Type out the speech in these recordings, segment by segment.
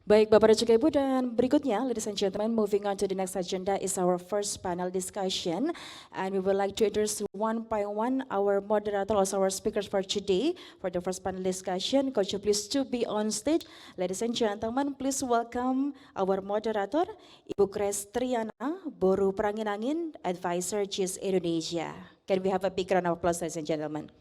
Baik, Bapak dan juga Ibu, dan berikutnya, ladies and gentlemen, moving on to the next agenda is our first panel discussion, and we would like to introduce one by one our moderator, also our speakers for today. For the first panel discussion, could you please to be on stage? Ladies and gentlemen, please welcome our moderator, Ibu Grace Triana, Boru Peranginangin, Advisor JIS Indonesia. Can we have a big round of applause, ladies and gentlemen?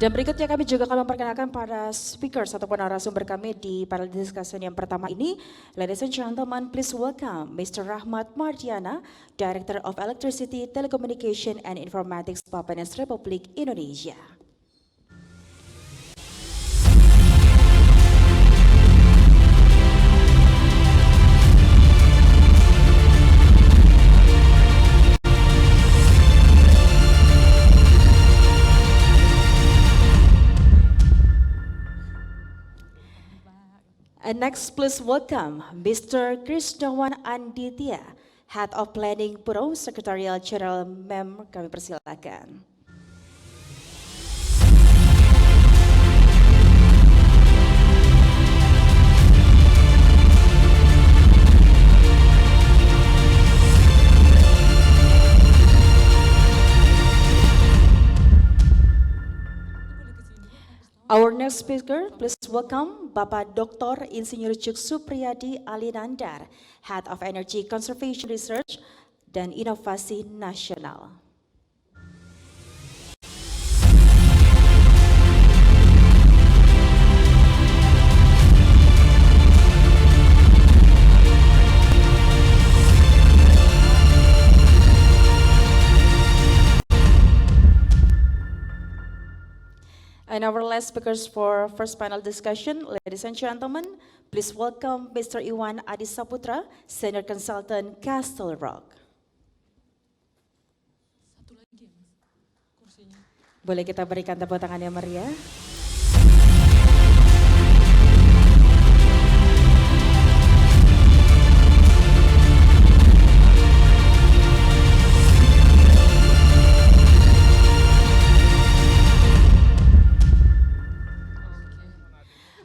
Dan berikutnya kami juga akan memperkenalkan para speakers ataupun narasumber kami di panel discussion yang pertama ini. Ladies and gentlemen, please welcome Mr. Rahmat Mardiana, Director of Electricity, Telecommunication and Informatics, Bappenas Republik Indonesia. And next, please welcome Mr. Krisdawan Anditya, Head of Planning Bureau, Secretarial General Mem, kami persilakan. Our next speaker, please welcome Bapak Dr. Insinyur Cuk Supriyadi Alinandar, Head of Energy Conservation Research dan Inovasi Nasional. And our last speakers for first panel discussion, ladies and gentlemen, please welcome Mr. Iwan Adi Saputra, Senior Consultant, Castle Rock. Boleh kita berikan tepuk tangan yang meriah?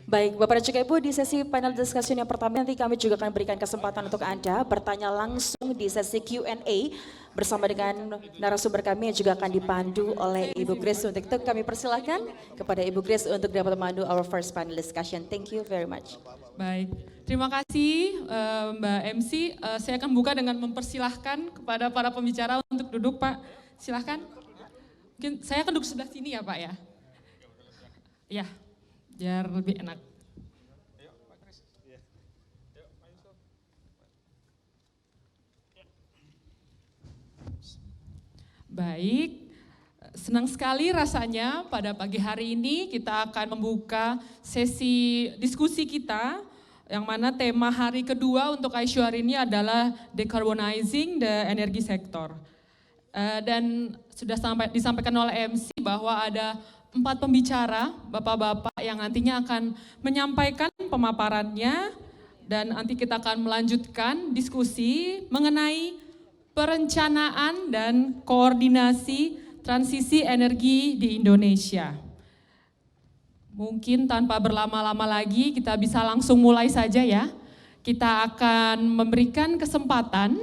Baik, Bapak dan juga Ibu, di sesi panel discussion yang pertama nanti kami juga akan berikan kesempatan untuk Anda bertanya langsung di sesi Q&A bersama dengan narasumber kami yang juga akan dipandu oleh Ibu Grace. Untuk itu kami persilakan kepada Ibu Grace untuk dapat memandu our first panel discussion. Thank you very much. Baik, terima kasih Mbak MC. Saya akan buka dengan mempersilahkan kepada para pembicara untuk duduk, Pak. Silahkan. Mungkin saya akan duduk sebelah sini ya, Pak ya. Ya. Biar lebih enak. Baik, senang sekali rasanya pada pagi hari ini kita akan membuka sesi diskusi kita, yang mana tema hari kedua untuk ISHU hari ini adalah Decarbonizing the Energy Sector. Dan sudah disampaikan oleh MC bahwa ada 4 pembicara, bapak-bapak yang nantinya akan menyampaikan pemaparannya dan nanti kita akan melanjutkan diskusi mengenai perencanaan dan koordinasi transisi energi di Indonesia. Mungkin tanpa berlama-lama lagi kita bisa langsung mulai saja ya. Kita akan memberikan kesempatan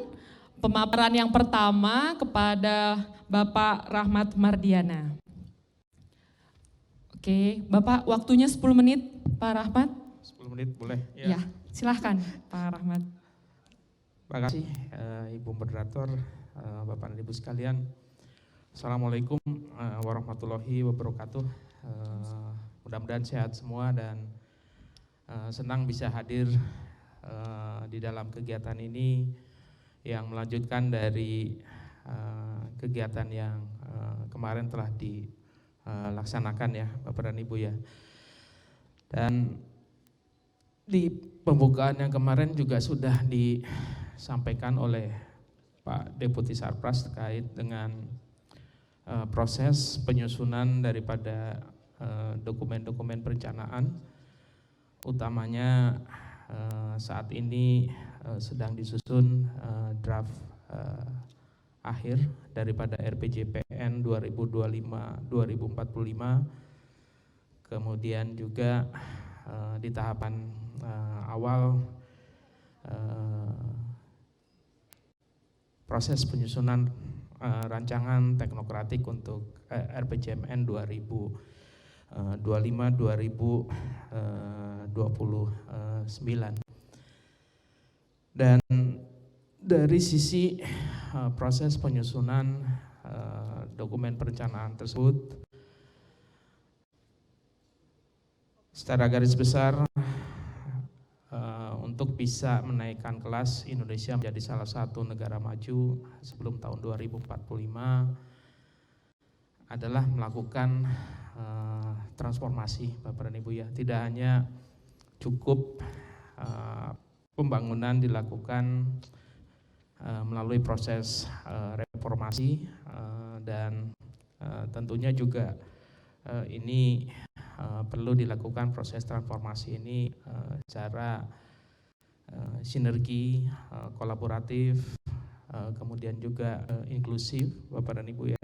pemaparan yang pertama kepada Bapak Rahmat Mardiana. Oke, Bapak waktunya 10 menit, Pak Rahmat. 10 menit boleh? Ya, silahkan Pak Rahmat. Terima kasih Ibu Moderator, Bapak dan Ibu sekalian. Assalamualaikum warahmatullahi wabarakatuh. Mudah-mudahan sehat semua dan senang bisa hadir di dalam kegiatan ini yang melanjutkan dari kegiatan yang kemarin telah dilaksanakan ya Bapak dan Ibu ya. Dan di pembukaan yang kemarin juga sudah disampaikan oleh Pak Deputi Sarpras terkait dengan proses penyusunan daripada dokumen-dokumen perencanaan utamanya saat ini sedang disusun draft akhir daripada RPJPN 2025-2045. Kemudian juga di tahapan awal proses penyusunan rancangan teknokratik untuk RPJMN 2025-2029. Dan dari sisi proses penyusunan dokumen perencanaan tersebut, secara garis besar untuk bisa menaikkan kelas Indonesia menjadi salah satu negara maju sebelum tahun 2045 adalah melakukan transformasi, Bapak dan Ibu ya. Tidak hanya cukup pembangunan dilakukan melalui proses reformasi dan tentunya juga ini perlu dilakukan proses transformasi ini secara sinergi, kolaboratif, kemudian juga inklusif, Bapak dan Ibu ya.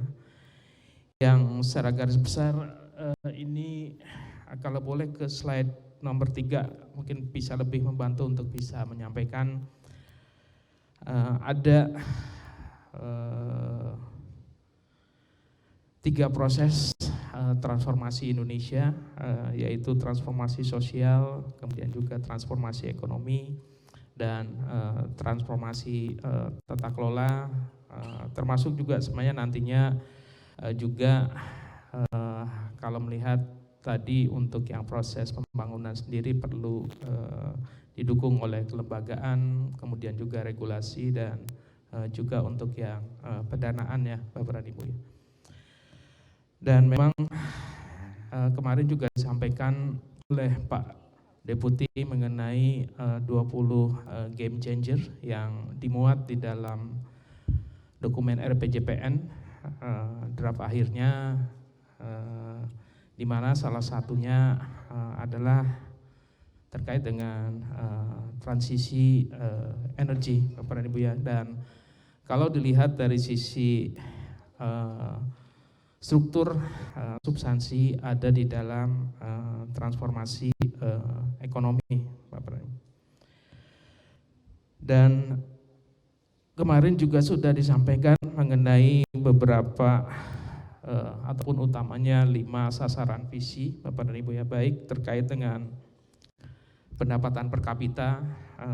Yang secara garis besar ini kalau boleh ke slide nomor 3 mungkin bisa lebih membantu untuk bisa menyampaikan ada 3 proses transformasi Indonesia, yaitu transformasi sosial, kemudian juga transformasi ekonomi, dan transformasi tata kelola, termasuk juga sebenarnya nantinya juga kalau melihat tadi untuk yang proses pembangunan sendiri perlu didukung oleh kelembagaan, kemudian juga regulasi, dan juga untuk yang pendanaan ya Bapak dan Ibu ya. Dan memang kemarin juga disampaikan oleh Pak Deputi mengenai 20 game changer yang dimuat di dalam dokumen RPJPN draft akhirnya, di mana salah satunya adalah terkait dengan transisi energi, Bapak dan Ibu ya. Dan kalau dilihat dari sisi struktur substansi ada di dalam transformasi ekonomi, Bapak dan Ibu. Dan kemarin juga sudah disampaikan mengenai beberapa ataupun utamanya 5 sasaran visi, Bapak dan Ibu ya, baik terkait dengan pendapatan per kapita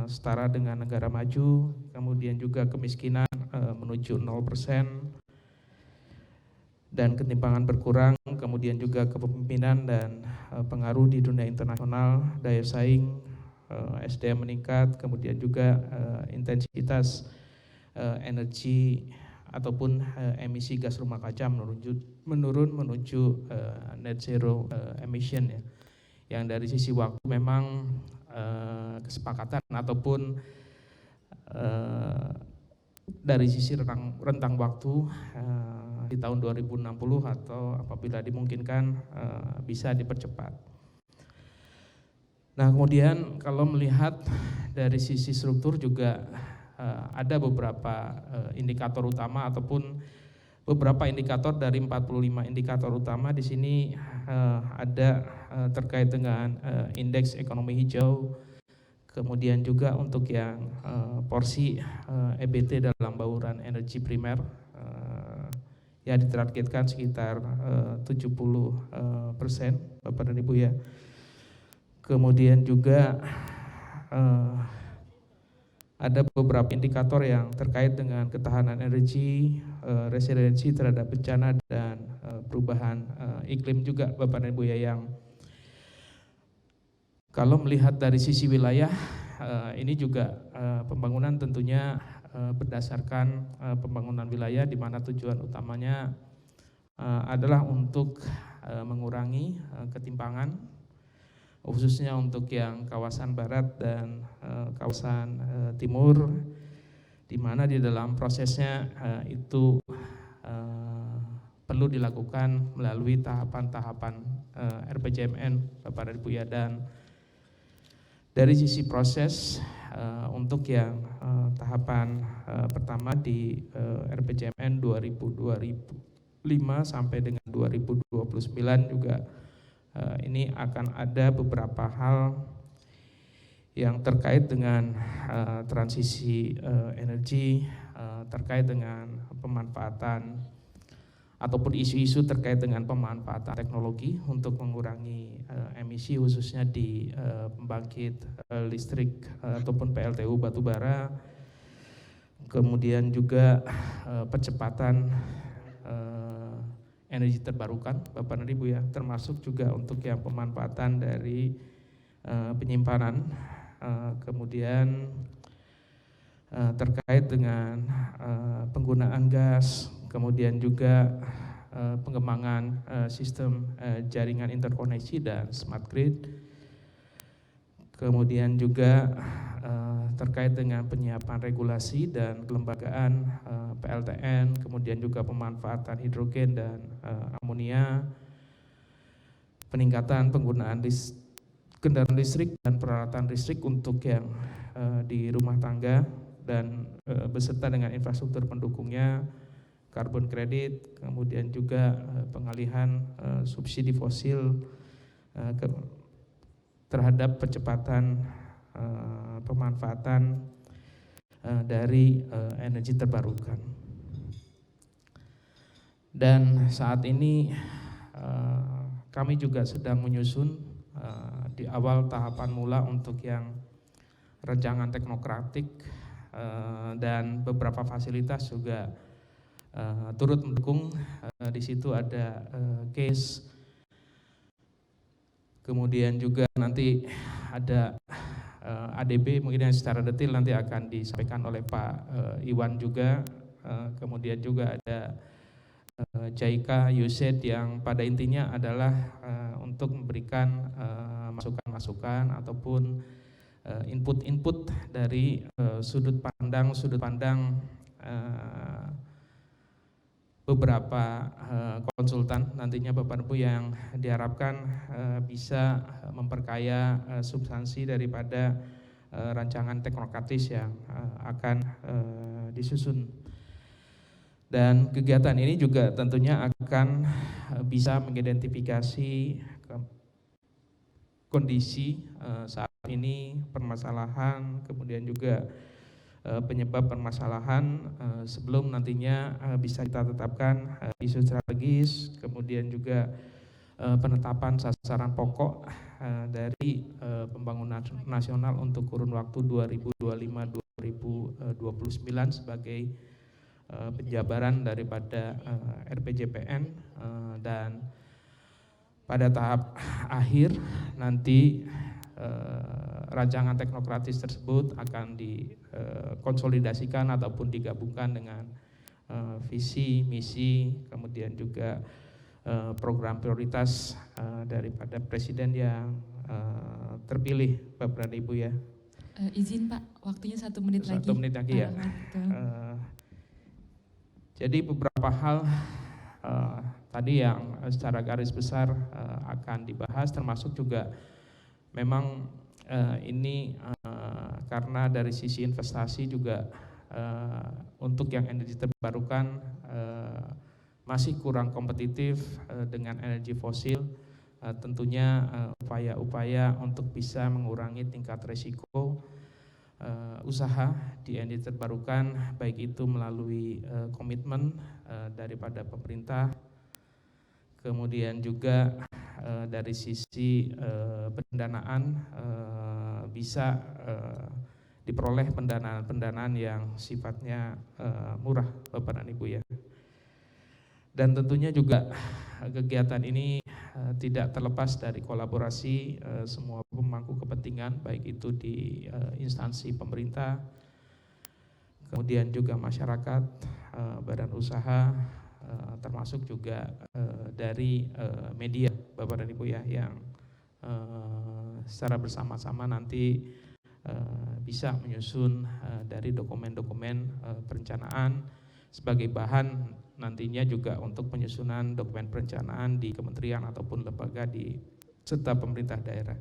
setara dengan negara maju, kemudian juga kemiskinan menuju 0%, dan ketimpangan berkurang, kemudian juga kepemimpinan dan pengaruh di dunia internasional, daya saing, SDM meningkat, kemudian juga intensitas energi ataupun emisi gas rumah kaca menurun menuju net zero emission ya. Yang dari sisi waktu memang kesepakatan ataupun dari sisi rentang waktu di tahun 2060 atau apabila dimungkinkan bisa dipercepat. Nah, kemudian kalau melihat dari sisi struktur juga ada beberapa indikator utama ataupun beberapa indikator dari 45 indikator utama di sini ada terkait dengan indeks ekonomi hijau, kemudian juga untuk yang porsi EBT dalam bauran energi primer ya ditargetkan sekitar 70%, Bapak dan Ibu ya. Kemudian juga ada beberapa indikator yang terkait dengan ketahanan energi, resiliensi terhadap bencana, dan perubahan iklim juga, Bapak dan Ibu ya, yang kalau melihat dari sisi wilayah ini juga pembangunan tentunya berdasarkan pembangunan wilayah, di mana tujuan utamanya adalah untuk mengurangi ketimpangan, khususnya untuk yang kawasan barat dan kawasan timur, di mana di dalam prosesnya itu perlu dilakukan melalui tahapan-tahapan RPJMN, Bapak dan Ibu ya. Dan Dari sisi proses untuk yang tahapan pertama di RPJMN 2005 sampai dengan 2029 juga ini akan ada beberapa hal yang terkait dengan transisi energi, terkait dengan pemanfaatan ataupun isu-isu terkait dengan pemanfaatan teknologi untuk mengurangi emisi khususnya di pembangkit listrik ataupun PLTU batubara, kemudian juga percepatan energi terbarukan Bapak dan Ibu ya, termasuk juga untuk yang pemanfaatan dari penyimpanan, kemudian terkait dengan penggunaan gas, kemudian juga pengembangan sistem jaringan interkoneksi dan smart grid, kemudian juga terkait dengan penyiapan regulasi dan kelembagaan PLTN, kemudian juga pemanfaatan hidrogen dan amonia, peningkatan penggunaan kendaraan listrik dan peralatan listrik untuk yang di rumah tangga dan beserta dengan infrastruktur pendukungnya, carbon credit, kemudian juga pengalihan subsidi fosil terhadap percepatan pemanfaatan dari energi terbarukan. Dan saat ini kami juga sedang menyusun di awal tahapan mula untuk yang rancangan teknokratik dan beberapa fasilitas juga turut mendukung. Di situ ada case, kemudian juga nanti ada ADB mungkin yang secara detail nanti akan disampaikan oleh Pak Iwan juga, kemudian juga ada JICA, USAID yang pada intinya adalah untuk memberikan masukan-masukan ataupun input-input dari sudut pandang beberapa konsultan nantinya Bapak Ibu yang diharapkan bisa memperkaya substansi daripada rancangan teknokratis yang akan disusun. Dan kegiatan ini juga tentunya akan bisa mengidentifikasi kondisi saat ini, permasalahan, kemudian juga penyebab permasalahan sebelum nantinya bisa kita tetapkan isu strategis, kemudian juga penetapan sasaran pokok dari pembangunan nasional untuk kurun waktu 2025-2029 sebagai penjabaran daripada RPJPN, dan pada tahap akhir nanti rancangan teknokratis tersebut akan dikonsolidasikan ataupun digabungkan dengan visi, misi, kemudian juga program prioritas daripada presiden yang terpilih, Bapak dan Ibu ya. Izin Pak, waktunya 1 menit lagi. 1 menit lagi ya. Jadi beberapa hal tadi yang secara garis besar akan dibahas, termasuk juga memang ini karena dari sisi investasi juga untuk yang energi terbarukan masih kurang kompetitif dengan energi fosil. Tentunya upaya-upaya untuk bisa mengurangi tingkat risiko usaha di energi terbarukan, baik itu melalui komitmen daripada pemerintah, kemudian juga dari sisi pendanaan bisa diperoleh pendanaan yang sifatnya murah, Bapak dan Ibu ya. Dan tentunya juga kegiatan ini tidak terlepas dari kolaborasi semua pemangku kepentingan, baik itu di instansi pemerintah, kemudian juga masyarakat, badan usaha, termasuk juga dari media, Bapak dan Ibu ya, yang secara bersama-sama nanti bisa menyusun dari dokumen-dokumen perencanaan sebagai bahan nantinya juga untuk penyusunan dokumen perencanaan di kementerian ataupun lembaga di serta pemerintah daerah.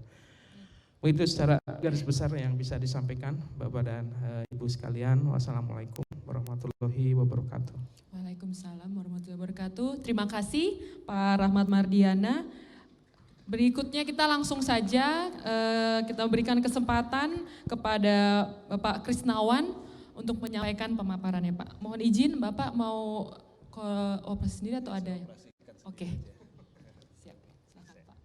Itu secara garis besar yang bisa disampaikan Bapak dan Ibu sekalian. Wassalamualaikum warahmatullahi wabarakatuh. Waalaikumsalam warahmatullahi wabarakatuh. Terima kasih Pak Rahmat Mardiana. Berikutnya kita langsung saja kita berikan kesempatan kepada Bapak Krisnawan untuk menyampaikan pemaparannya Pak. Mohon izin Bapak mau operasi sendiri atau ada? Oke. Siap. Silakan Pak.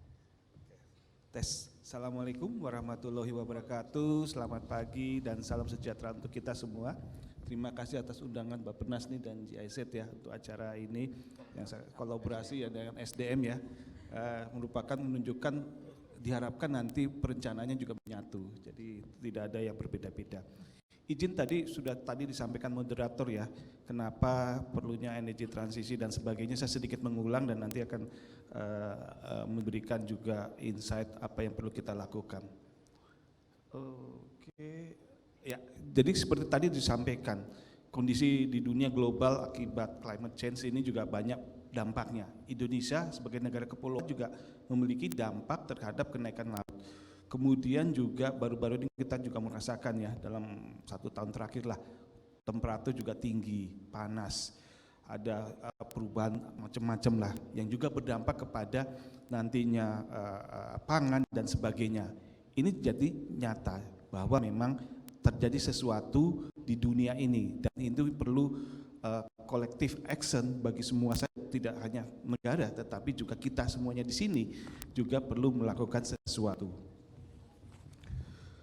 Tes. Assalamualaikum warahmatullahi wabarakatuh. Selamat pagi dan salam sejahtera untuk kita semua. Terima kasih atas undangan Bappenas nih dan GIZ ya untuk acara ini yang kolaborasi ya dengan SDM ya. Merupakan menunjukkan diharapkan nanti perencanaannya juga menyatu. Jadi tidak ada yang berbeda-beda. Izin tadi sudah disampaikan moderator ya, kenapa perlunya energi transisi dan sebagainya. Saya sedikit mengulang dan nanti akan memberikan juga insight apa yang perlu kita lakukan. Oke, ya. Jadi seperti tadi disampaikan, kondisi di dunia global akibat climate change ini juga banyak dampaknya. Indonesia sebagai negara kepulauan juga memiliki dampak terhadap kenaikan laut. Kemudian juga baru-baru ini kita juga merasakan ya dalam 1 tahun terakhir lah temperatur juga tinggi, panas, ada perubahan macam-macam lah yang juga berdampak kepada nantinya pangan dan sebagainya. Ini jadi nyata bahwa memang terjadi sesuatu di dunia ini dan itu perlu collective action bagi semua, tidak hanya negara tetapi juga kita semuanya di sini juga perlu melakukan sesuatu.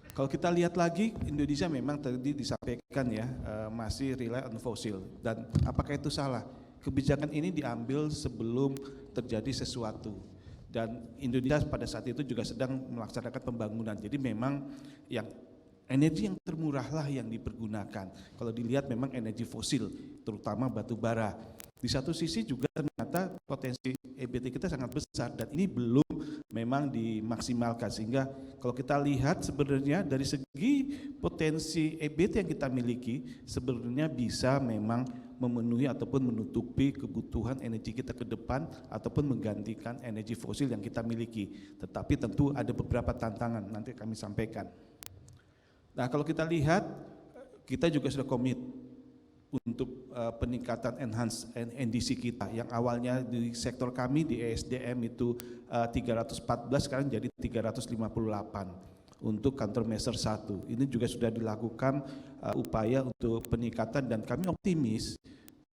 Kalau kita lihat lagi, Indonesia memang tadi disampaikan ya masih rely on fosil dan apakah itu salah? Kebijakan ini diambil sebelum terjadi sesuatu dan Indonesia pada saat itu juga sedang melaksanakan pembangunan. Jadi memang yang energi yang termurah lah yang dipergunakan. Kalau dilihat memang energi fosil, terutama batu bara. Di satu sisi juga ternyata potensi EBT kita sangat besar dan ini belum memang dimaksimalkan, sehingga kalau kita lihat sebenarnya dari segi potensi EBT yang kita miliki sebenarnya bisa memang memenuhi ataupun menutupi kebutuhan energi kita ke depan ataupun menggantikan energi fosil yang kita miliki. Tetapi tentu ada beberapa tantangan nanti kami sampaikan. Nah, kalau kita lihat kita juga sudah komit untuk peningkatan enhance NDC kita yang awalnya di sektor kami di ESDM itu 314 sekarang jadi 358 untuk countermeasure 1. Ini juga sudah dilakukan upaya untuk peningkatan dan kami optimis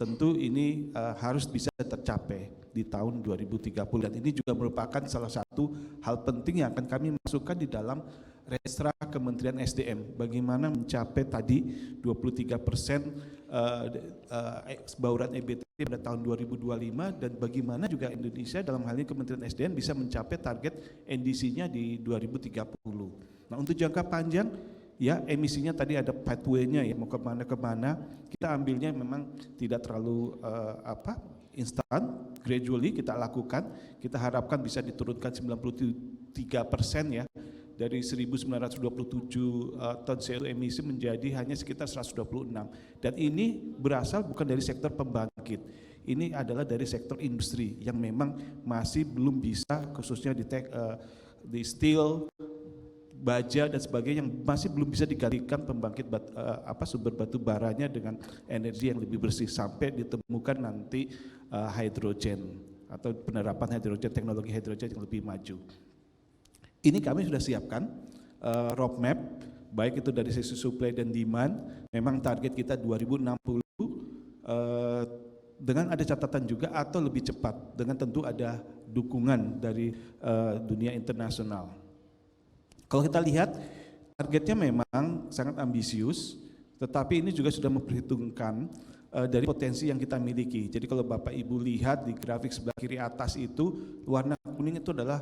tentu ini harus bisa tercapai di tahun 2030 dan ini juga merupakan salah satu hal penting yang akan kami masukkan di dalam Restra Kementerian SDM, bagaimana mencapai tadi 23% bauran EBT pada tahun 2025 dan bagaimana juga Indonesia dalam hal ini Kementerian SDM bisa mencapai target NDC-nya di 2030. Nah, untuk jangka panjang ya emisinya tadi ada pathway-nya ya mau kemana-kemana, kita ambilnya memang tidak terlalu instan, gradually kita lakukan, kita harapkan bisa diturunkan 93% ya. Dari 1927 ton CO2 emisi menjadi hanya sekitar 126 dan ini berasal bukan dari sektor pembangkit, ini adalah dari sektor industri yang memang masih belum bisa, khususnya di steel, baja dan sebagainya yang masih belum bisa digantikan pembangkit sumber batu baranya dengan energi yang lebih bersih sampai ditemukan nanti hidrogen atau penerapan hidrogen, teknologi hidrogen yang lebih maju. Ini kami sudah siapkan roadmap, baik itu dari sisi supply dan demand, memang target kita 2060 dengan ada catatan juga atau lebih cepat, dengan tentu ada dukungan dari dunia internasional. Kalau kita lihat targetnya memang sangat ambisius, tetapi ini juga sudah memperhitungkan dari potensi yang kita miliki. Jadi kalau Bapak Ibu lihat di grafik sebelah kiri atas itu, warna kuning itu adalah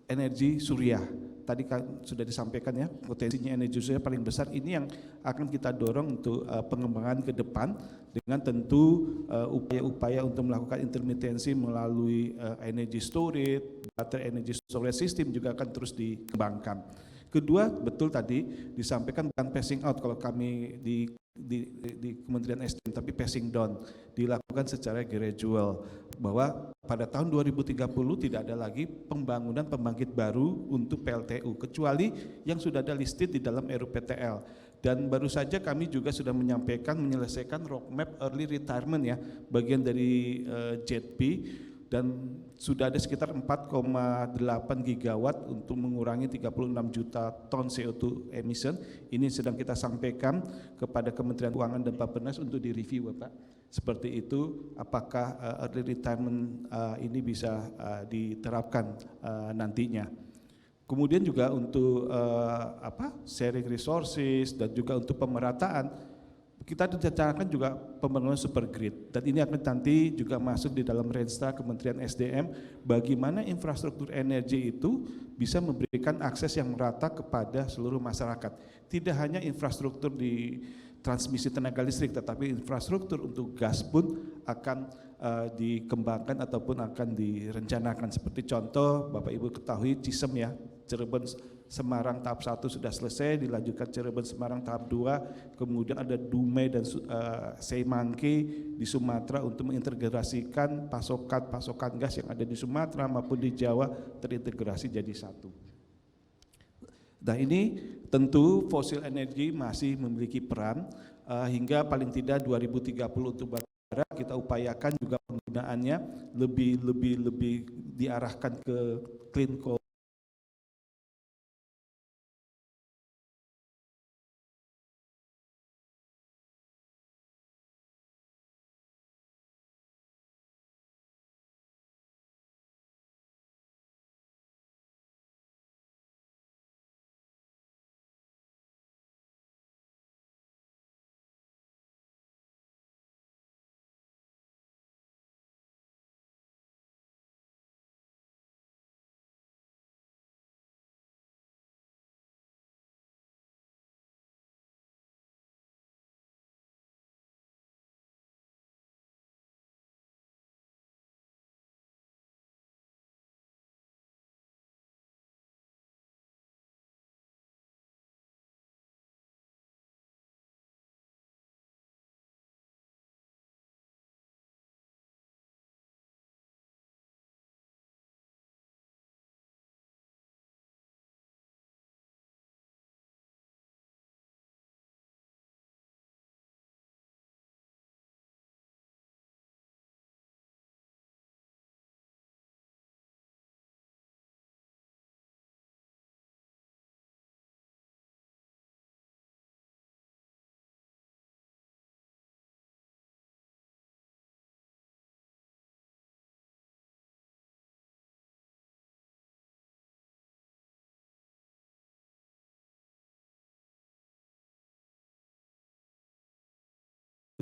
energi surya. Tadi sudah disampaikan ya, potensinya energi surya paling besar. Ini yang akan kita dorong untuk pengembangan ke depan dengan tentu upaya-upaya untuk melakukan intermitensi melalui energy storage, battery energy storage system juga akan terus dikembangkan. Kedua, betul tadi disampaikan bukan passing out, kalau kami di di Kementerian SDM, tapi passing down, dilakukan secara gradual, bahwa pada tahun 2030 tidak ada lagi pembangunan pembangkit baru untuk PLTU, kecuali yang sudah ada listed di dalam RUPTL. Dan baru saja kami juga sudah menyelesaikan roadmap early retirement ya, bagian dari JETP, dan sudah ada sekitar 4,8 gigawatt untuk mengurangi 36 juta ton CO2 emission. Ini sedang kita sampaikan kepada Kementerian Keuangan dan Bappenas untuk direview, Bapak. Seperti itu, apakah early retirement ini bisa diterapkan nantinya. Kemudian juga untuk sharing resources dan juga untuk pemerataan, kita rencanakan juga pembangunan super grid, dan ini akan nanti juga masuk di dalam Renstra Kementerian SDM, bagaimana infrastruktur energi itu bisa memberikan akses yang merata kepada seluruh masyarakat. Tidak hanya infrastruktur di transmisi tenaga listrik, tetapi infrastruktur untuk gas pun akan dikembangkan ataupun akan direncanakan. Seperti contoh, Bapak Ibu ketahui Cisem ya, Cirebon Semarang tahap 1 sudah selesai, dilanjutkan Cirebon Semarang tahap 2, kemudian ada Dumai dan Semanggi di Sumatera untuk mengintegrasikan pasokan gas yang ada di Sumatera maupun di Jawa terintegrasi jadi satu. Nah, ini tentu fosil energi masih memiliki peran hingga paling tidak 2030 untuk batubara. Kita upayakan juga penggunaannya lebih diarahkan ke clean coal.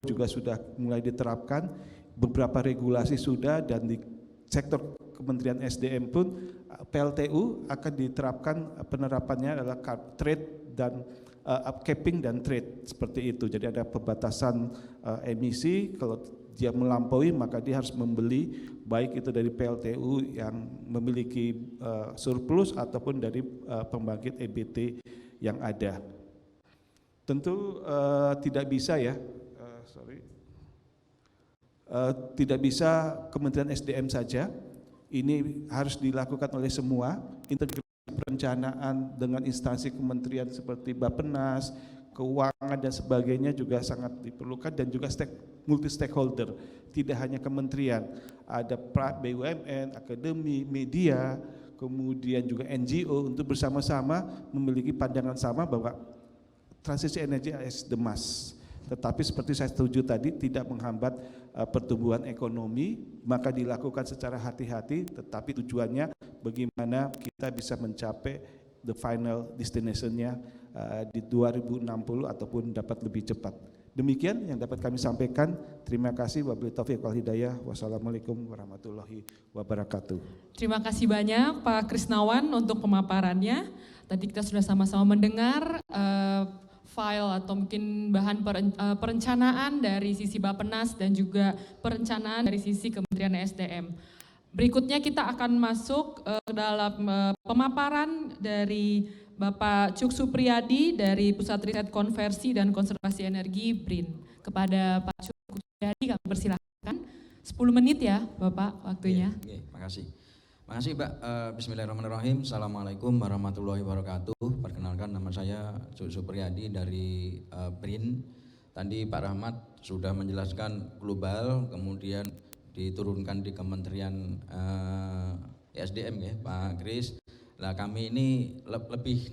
Juga sudah mulai diterapkan, beberapa regulasi sudah, dan di sektor Kementerian SDM pun PLTU akan diterapkan, penerapannya adalah trade dan capping dan trade seperti itu. Jadi ada pembatasan emisi, kalau dia melampaui maka dia harus membeli, baik itu dari PLTU yang memiliki surplus ataupun dari pembangkit EBT yang ada. Tentu tidak bisa ya, tidak bisa Kementerian SDM saja, ini harus dilakukan oleh semua. Integrasi perencanaan dengan instansi kementerian seperti Bappenas, keuangan dan sebagainya juga sangat diperlukan, dan juga multi stakeholder, tidak hanya kementerian, ada BUMN, akademi, media, kemudian juga NGO, untuk bersama-sama memiliki pandangan sama bahwa transisi energi is the must. Tetapi seperti saya setuju tadi, tidak menghambat pertumbuhan ekonomi, maka dilakukan secara hati-hati, tetapi tujuannya bagaimana kita bisa mencapai the final destination-nya di 2060 ataupun dapat lebih cepat. Demikian yang dapat kami sampaikan. Terima kasih. Wabillahi taufiq wal hidayah. Wassalamualaikum warahmatullahi wabarakatuh. Terima kasih banyak Pak Krisnawan untuk pemaparannya. Tadi kita sudah sama-sama mendengar file atau mungkin bahan perencanaan dari sisi Bappenas dan juga perencanaan dari sisi Kementerian SDM. Berikutnya kita akan masuk ke dalam pemaparan dari Bapak Cuk Supriyadi dari Pusat Riset Konversi dan Konservasi Energi BRIN. Kepada Pak Cuk Supriyadi kami persilahkan 10 menit ya Bapak waktunya. Oke, makasih. Makasih Pak. Bismillahirrahmanirrahim. Assalamualaikum warahmatullahi wabarakatuh. Perkenalkan, nama saya Cuk Supriyadi dari BRIN. Tadi Pak Rahmat sudah menjelaskan global, kemudian diturunkan di Kementerian SDM ya Pak Kris. Nah kami ini lebih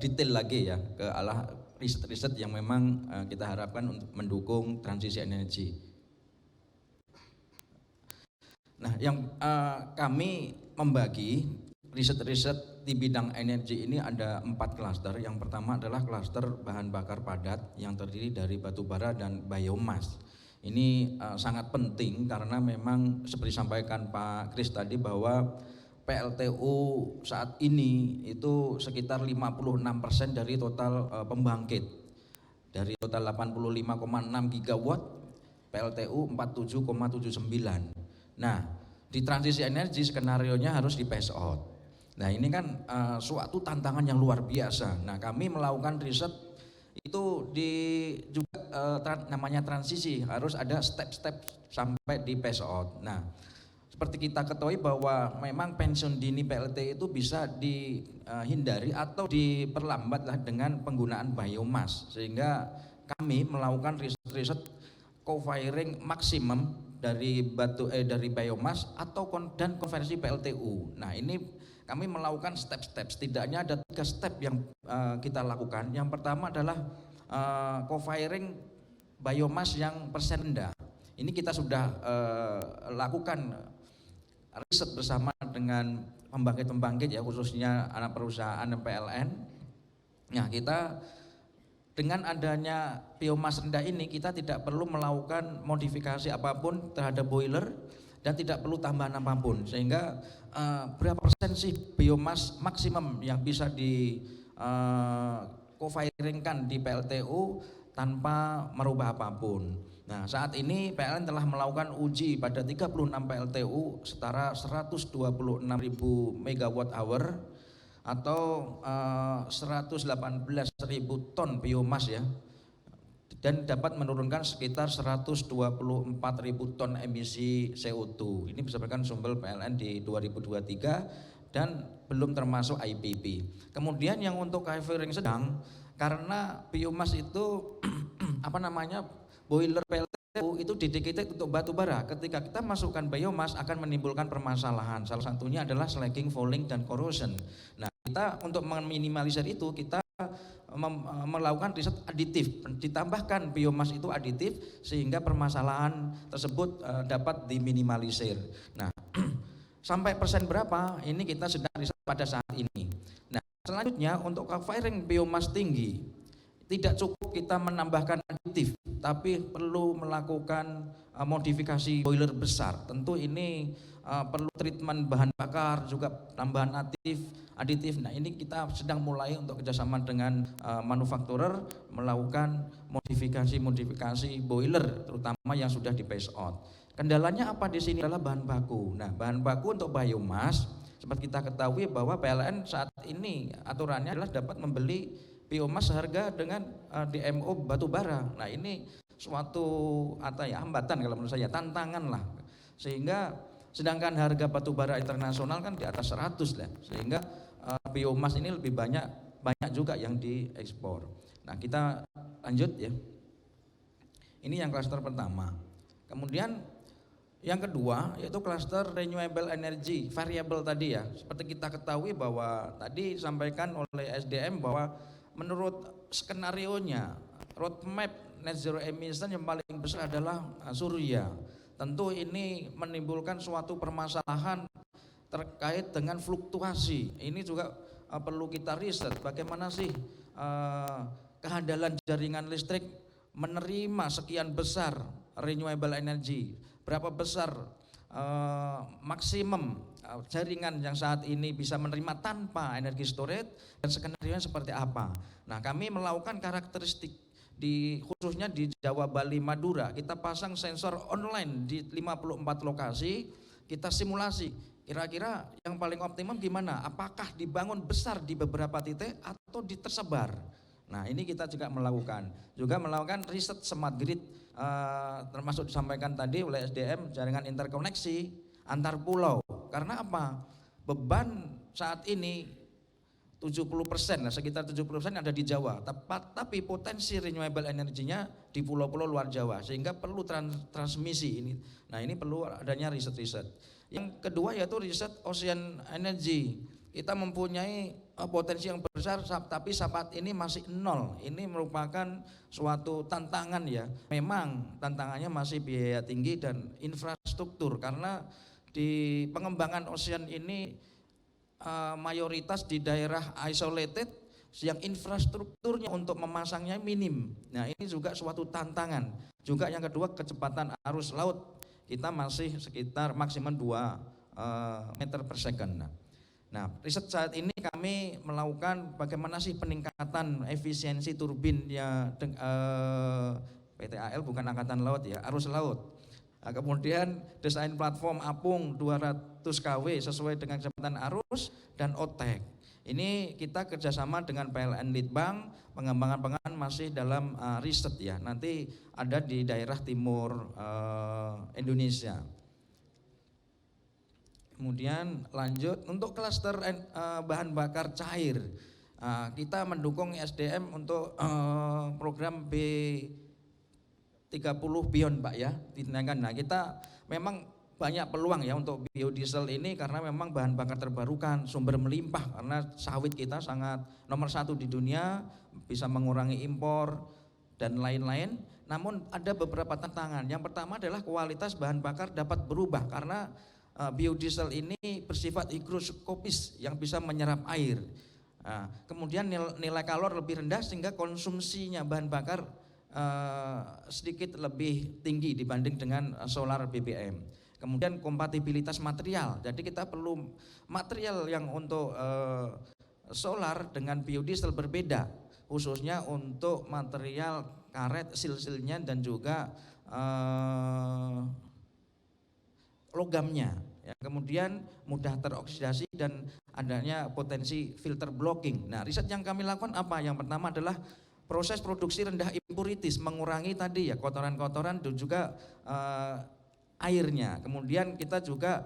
detail lagi ya ke arah riset-riset yang memang kita harapkan untuk mendukung transisi energi. Nah yang kami membagi riset-riset di bidang energi ini ada 4 klaster. Yang pertama adalah klaster bahan bakar padat yang terdiri dari batu bara dan biomas. Ini sangat penting karena memang seperti disampaikan Pak Kris tadi bahwa PLTU saat ini itu sekitar 56% dari total pembangkit. Dari total 85,6 gigawatt, PLTU 47,79. Nah, di transisi energi skenarionya harus di phase out. Nah, ini kan suatu tantangan yang luar biasa. Nah, kami melakukan riset itu juga namanya transisi, harus ada step-step sampai di phase out. Nah, seperti kita ketahui bahwa memang pensiun dini PLT itu bisa dihindari atau diperlambatlah dengan penggunaan biomas, sehingga kami melakukan riset co-firing maksimum dari dari biomas atau dan konversi PLTU. Nah, ini kami melakukan step-step, setidaknya ada 3 step yang kita lakukan. Yang pertama adalah co-firing biomas yang persen rendah. Ini kita sudah lakukan riset bersama dengan pembangkit-pembangkit ya, khususnya anak perusahaan PLN. Nah, kita dengan adanya biomas rendah ini kita tidak perlu melakukan modifikasi apapun terhadap boiler dan tidak perlu tambahan apapun, sehingga berapa persen sih biomas maksimum yang bisa di co-firingkan di PLTU tanpa merubah apapun. Nah, saat ini PLN telah melakukan uji pada 36 PLTU setara 126.000 megawatt hour atau 118.000 ton biomas ya, dan dapat menurunkan sekitar 124.000 ton emisi CO2. Ini berdasarkan sumber PLN di 2023 dan belum termasuk IPP. Kemudian yang untuk co-firing sedang, karena biomas itu boiler PLTU itu dedicated untuk batu bara. Ketika kita masukkan biomas akan menimbulkan permasalahan. Salah satunya adalah slagging, fouling, dan corrosion. Nah, kita untuk meminimalisir itu kita melakukan riset aditif, ditambahkan biomas itu aditif sehingga permasalahan tersebut dapat diminimalisir. Nah, sampai persen berapa ini kita sedang riset pada saat ini. Nah, selanjutnya untuk co-firing biomas tinggi tidak cukup kita menambahkan aditif, tapi perlu melakukan modifikasi boiler besar. Tentu ini perlu treatment bahan bakar, juga tambahan aditif. Nah, ini kita sedang mulai untuk kerjasama dengan manufakturer melakukan modifikasi boiler, terutama yang sudah di phase out. Kendalanya apa di sini adalah bahan baku. Nah, bahan baku untuk biomas seperti kita ketahui bahwa PLN saat ini aturannya adalah dapat membeli biomas seharga dengan DMO batu bara. Nah, ini suatu hambatan kalau menurut saya, tantangan lah. Sehingga sedangkan harga batu bara internasional kan di atas 100 lah. Sehingga biomas ini lebih banyak juga yang diekspor. Nah, kita lanjut ya. Ini yang klaster pertama. Kemudian yang kedua yaitu klaster renewable energy variable tadi ya. Seperti kita ketahui bahwa tadi disampaikan oleh SDM bahwa menurut skenarionya roadmap net zero emission yang paling besar adalah surya. Tentu ini menimbulkan suatu permasalahan terkait dengan fluktuasi. Ini juga perlu kita riset bagaimana sih kehandalan jaringan listrik menerima sekian besar renewable energy, berapa besar maksimum jaringan yang saat ini bisa menerima tanpa energi storage, dan skenario seperti apa. Nah, kami melakukan karakteristik khususnya di Jawa, Bali, Madura. Kita pasang sensor online di 54 lokasi, kita simulasi kira-kira yang paling optimum gimana? Apakah dibangun besar di beberapa titik atau tersebar? Nah, ini kita juga melakukan riset smart grid, termasuk disampaikan tadi oleh SDM, jaringan interkoneksi antar pulau. Karena apa? Beban saat ini 70%, sekitar 70% ada di Jawa, tapi potensi renewable energinya di pulau-pulau luar Jawa, sehingga perlu transmisi ini. Nah, ini perlu adanya riset-riset. Yang kedua yaitu riset ocean energy. Kita mempunyai potensi yang besar, tapi saat ini masih nol. Ini merupakan suatu tantangan ya. Memang tantangannya masih biaya tinggi dan infrastruktur, karena di pengembangan ocean ini mayoritas di daerah isolated yang infrastrukturnya untuk memasangnya minim. Nah, ini juga suatu tantangan. Juga yang kedua, kecepatan arus laut kita masih sekitar maksimum 2 meter per second. Nah, riset saat ini kami melakukan bagaimana sih peningkatan efisiensi turbin ya, PTAL bukan Angkatan Laut ya, arus laut. Nah, kemudian desain platform apung 200 kW sesuai dengan kecepatan arus dan OTEC. Ini kita kerjasama dengan PLN Litbang, pengembangan masih dalam riset ya, nanti ada di daerah timur Indonesia. Kemudian lanjut untuk klaster bahan bakar cair, kita mendukung SDM untuk program B30 Beyond Pak ya, ditindakan. Nah, kita memang banyak peluang ya untuk biodiesel ini, karena memang bahan bakar terbarukan, sumber melimpah, karena sawit kita sangat nomor 1 di dunia, bisa mengurangi impor dan lain-lain. Namun ada beberapa tantangan. Yang pertama adalah kualitas bahan bakar dapat berubah, karena biodiesel ini bersifat higroskopis yang bisa menyerap air. Nah, kemudian nilai kalor lebih rendah sehingga konsumsinya bahan bakar sedikit lebih tinggi dibanding dengan solar BBM. Kemudian kompatibilitas material, jadi kita perlu material yang untuk solar dengan biodiesel berbeda, khususnya untuk material karet, sil-silnya dan juga logamnya ya. Kemudian mudah teroksidasi dan adanya potensi filter blocking. Nah, riset yang kami lakukan apa? Yang pertama adalah proses produksi rendah impurities, mengurangi tadi ya kotoran-kotoran dan juga airnya. Kemudian kita juga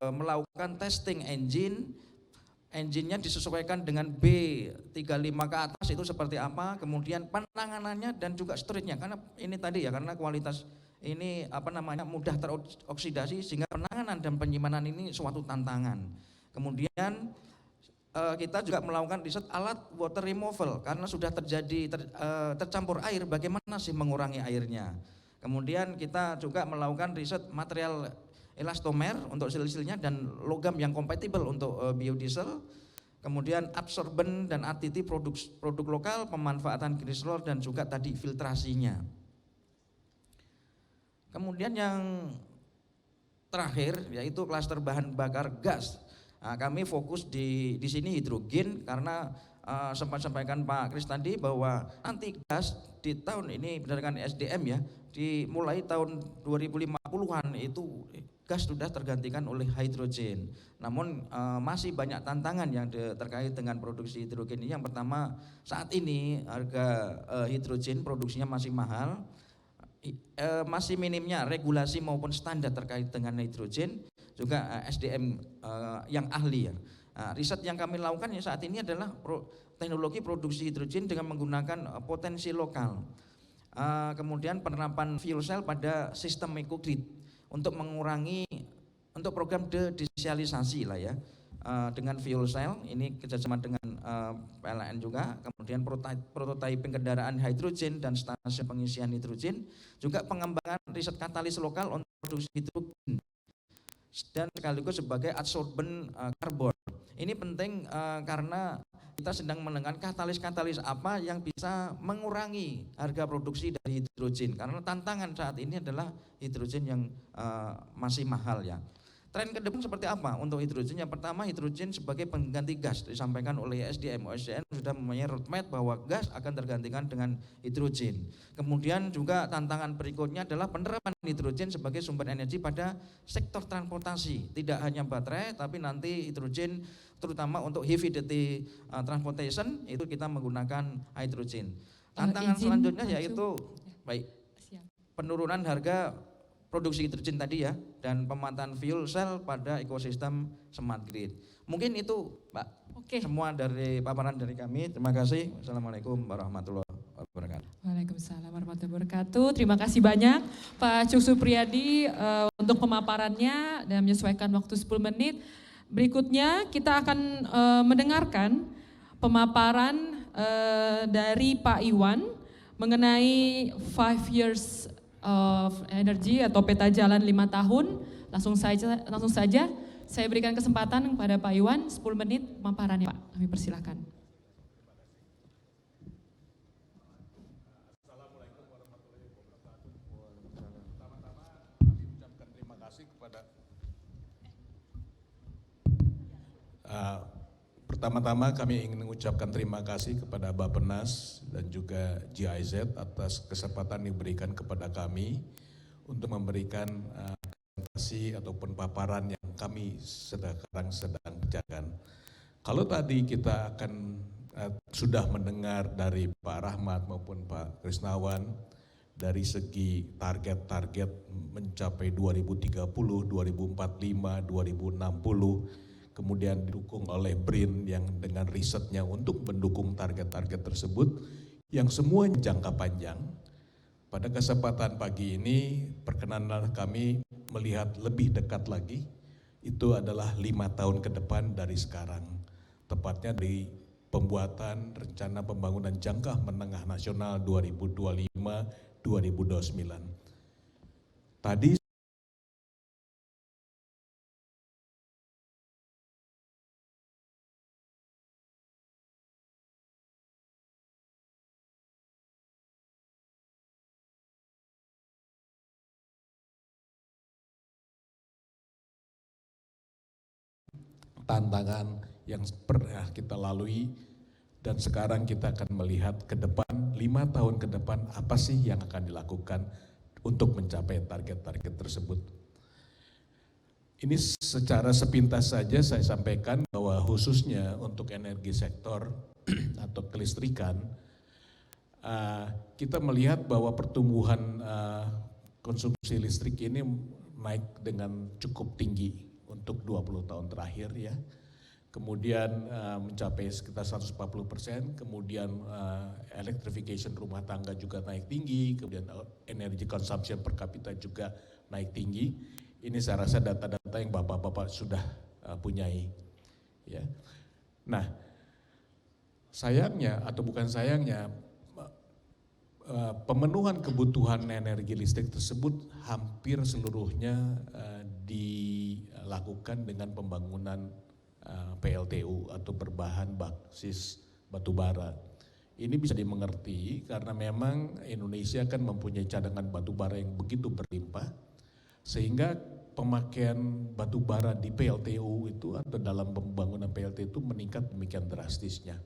melakukan testing engine-nya disesuaikan dengan B35 ke atas itu seperti apa, kemudian penanganannya dan juga storage-nya, karena ini tadi ya, karena kualitas ini mudah teroksidasi sehingga penanganan dan penyimpanan ini suatu tantangan. Kemudian kita juga melakukan riset alat water removal, karena sudah tercampur air, bagaimana sih mengurangi airnya. Kemudian kita juga melakukan riset material elastomer untuk sil-silnya dan logam yang kompatibel untuk biodiesel. Kemudian absorben dan additif produk lokal, pemanfaatan glycerol dan juga tadi filtrasinya. Kemudian yang terakhir yaitu klaster bahan bakar gas. Nah, kami fokus di sini hidrogen, karena sempat sampaikan Pak Kris tadi bahwa nanti gas di tahun ini berdasarkan SDM ya, dimulai tahun 2050-an itu gas sudah tergantikan oleh hidrogen. Namun masih banyak tantangan yang terkait dengan produksi hidrogen ini. Yang pertama, saat ini harga hidrogen produksinya masih mahal. Masih minimnya regulasi maupun standar terkait dengan hidrogen, juga SDM yang ahli ya. Nah, riset yang kami lakukan ya saat ini adalah teknologi produksi hidrogen dengan menggunakan potensi lokal. Kemudian penerapan fuel cell pada sistem microgrid untuk mengurangi, untuk program dedesialisasi lah ya. Dengan fuel cell ini kerjasama dengan PLN juga, kemudian prototyping kendaraan hidrogen dan stasiun pengisian hidrogen, juga pengembangan riset katalis lokal untuk produksi hidrogen dan sekaligus sebagai adsorben karbon. Ini penting karena kita sedang mendengar katalis-katalis apa yang bisa mengurangi harga produksi dari hidrogen, karena tantangan saat ini adalah hidrogen yang masih mahal ya. tren ke depan seperti apa untuk hidrogen? Yang pertama, hidrogen sebagai pengganti gas, disampaikan oleh SDM. OSDM sudah mempunyai roadmap bahwa gas akan tergantikan dengan hidrogen. Kemudian juga tantangan berikutnya adalah penerapan hidrogen sebagai sumber energi pada sektor transportasi. Tidak hanya baterai, tapi nanti hidrogen terutama untuk heavy duty transportation itu kita menggunakan hidrogen. Tantangan Izin selanjutnya maju. yaitu baik Siap. penurunan harga produksi hidrogen tadi ya, dan pemanfaatan fuel cell pada ekosistem smart grid. Mungkin itu Mbak, Oke. semua dari paparan dari kami. Terima kasih. Wassalamualaikum warahmatullahi wabarakatuh. Waalaikumsalam warahmatullahi wabarakatuh. Terima kasih banyak Pak Cuk Supriyadi untuk pemaparannya dan menyesuaikan waktu 10 menit. Berikutnya kita akan mendengarkan pemaparan dari Pak Iwan mengenai 5 years of energy atau peta jalan 5 tahun. Langsung saja saya berikan kesempatan kepada Pak Iwan 10 menit pemaparannya Pak. Kami persilahkan. Terima kasih kepada pertama-tama kami ingin mengucapkan terima kasih kepada Bappenas dan juga GIZ atas kesempatan diberikan kepada kami untuk memberikan presentasi ataupun paparan yang kami sedang kerjakan. Kalau tadi kita akan sudah mendengar dari Pak Rahmat maupun Pak Krisnawan dari segi target-target mencapai 2030, 2045, 2060, kemudian didukung oleh BRIN yang dengan risetnya untuk mendukung target-target tersebut yang semuanya jangka panjang. Pada kesempatan pagi ini perkenanlah kami melihat lebih dekat lagi, itu adalah 5 tahun ke depan dari sekarang, tepatnya di pembuatan rencana pembangunan jangka menengah nasional 2025-2029. Tadi tantangan yang pernah kita lalui dan sekarang kita akan melihat ke depan 5 tahun ke depan apa sih yang akan dilakukan untuk mencapai target-target tersebut. Ini secara sepintas saja saya sampaikan bahwa khususnya untuk energi sektor atau kelistrikan kita melihat bahwa pertumbuhan konsumsi listrik ini naik dengan cukup tinggi untuk 20 tahun terakhir ya, kemudian mencapai sekitar 140%, kemudian electrification rumah tangga juga naik tinggi, kemudian energy consumption per kapita juga naik tinggi. Ini saya rasa data-data yang bapak-bapak sudah punyai. Ya. Nah, sayangnya atau bukan sayangnya, pemenuhan kebutuhan energi listrik tersebut hampir seluruhnya dilakukan dengan pembangunan PLTU atau berbahan basis batubara. Ini bisa dimengerti karena memang Indonesia kan mempunyai cadangan batubara yang begitu berlimpah, sehingga pemakaian batubara di PLTU itu atau dalam pembangunan PLTU itu meningkat demikian drastisnya.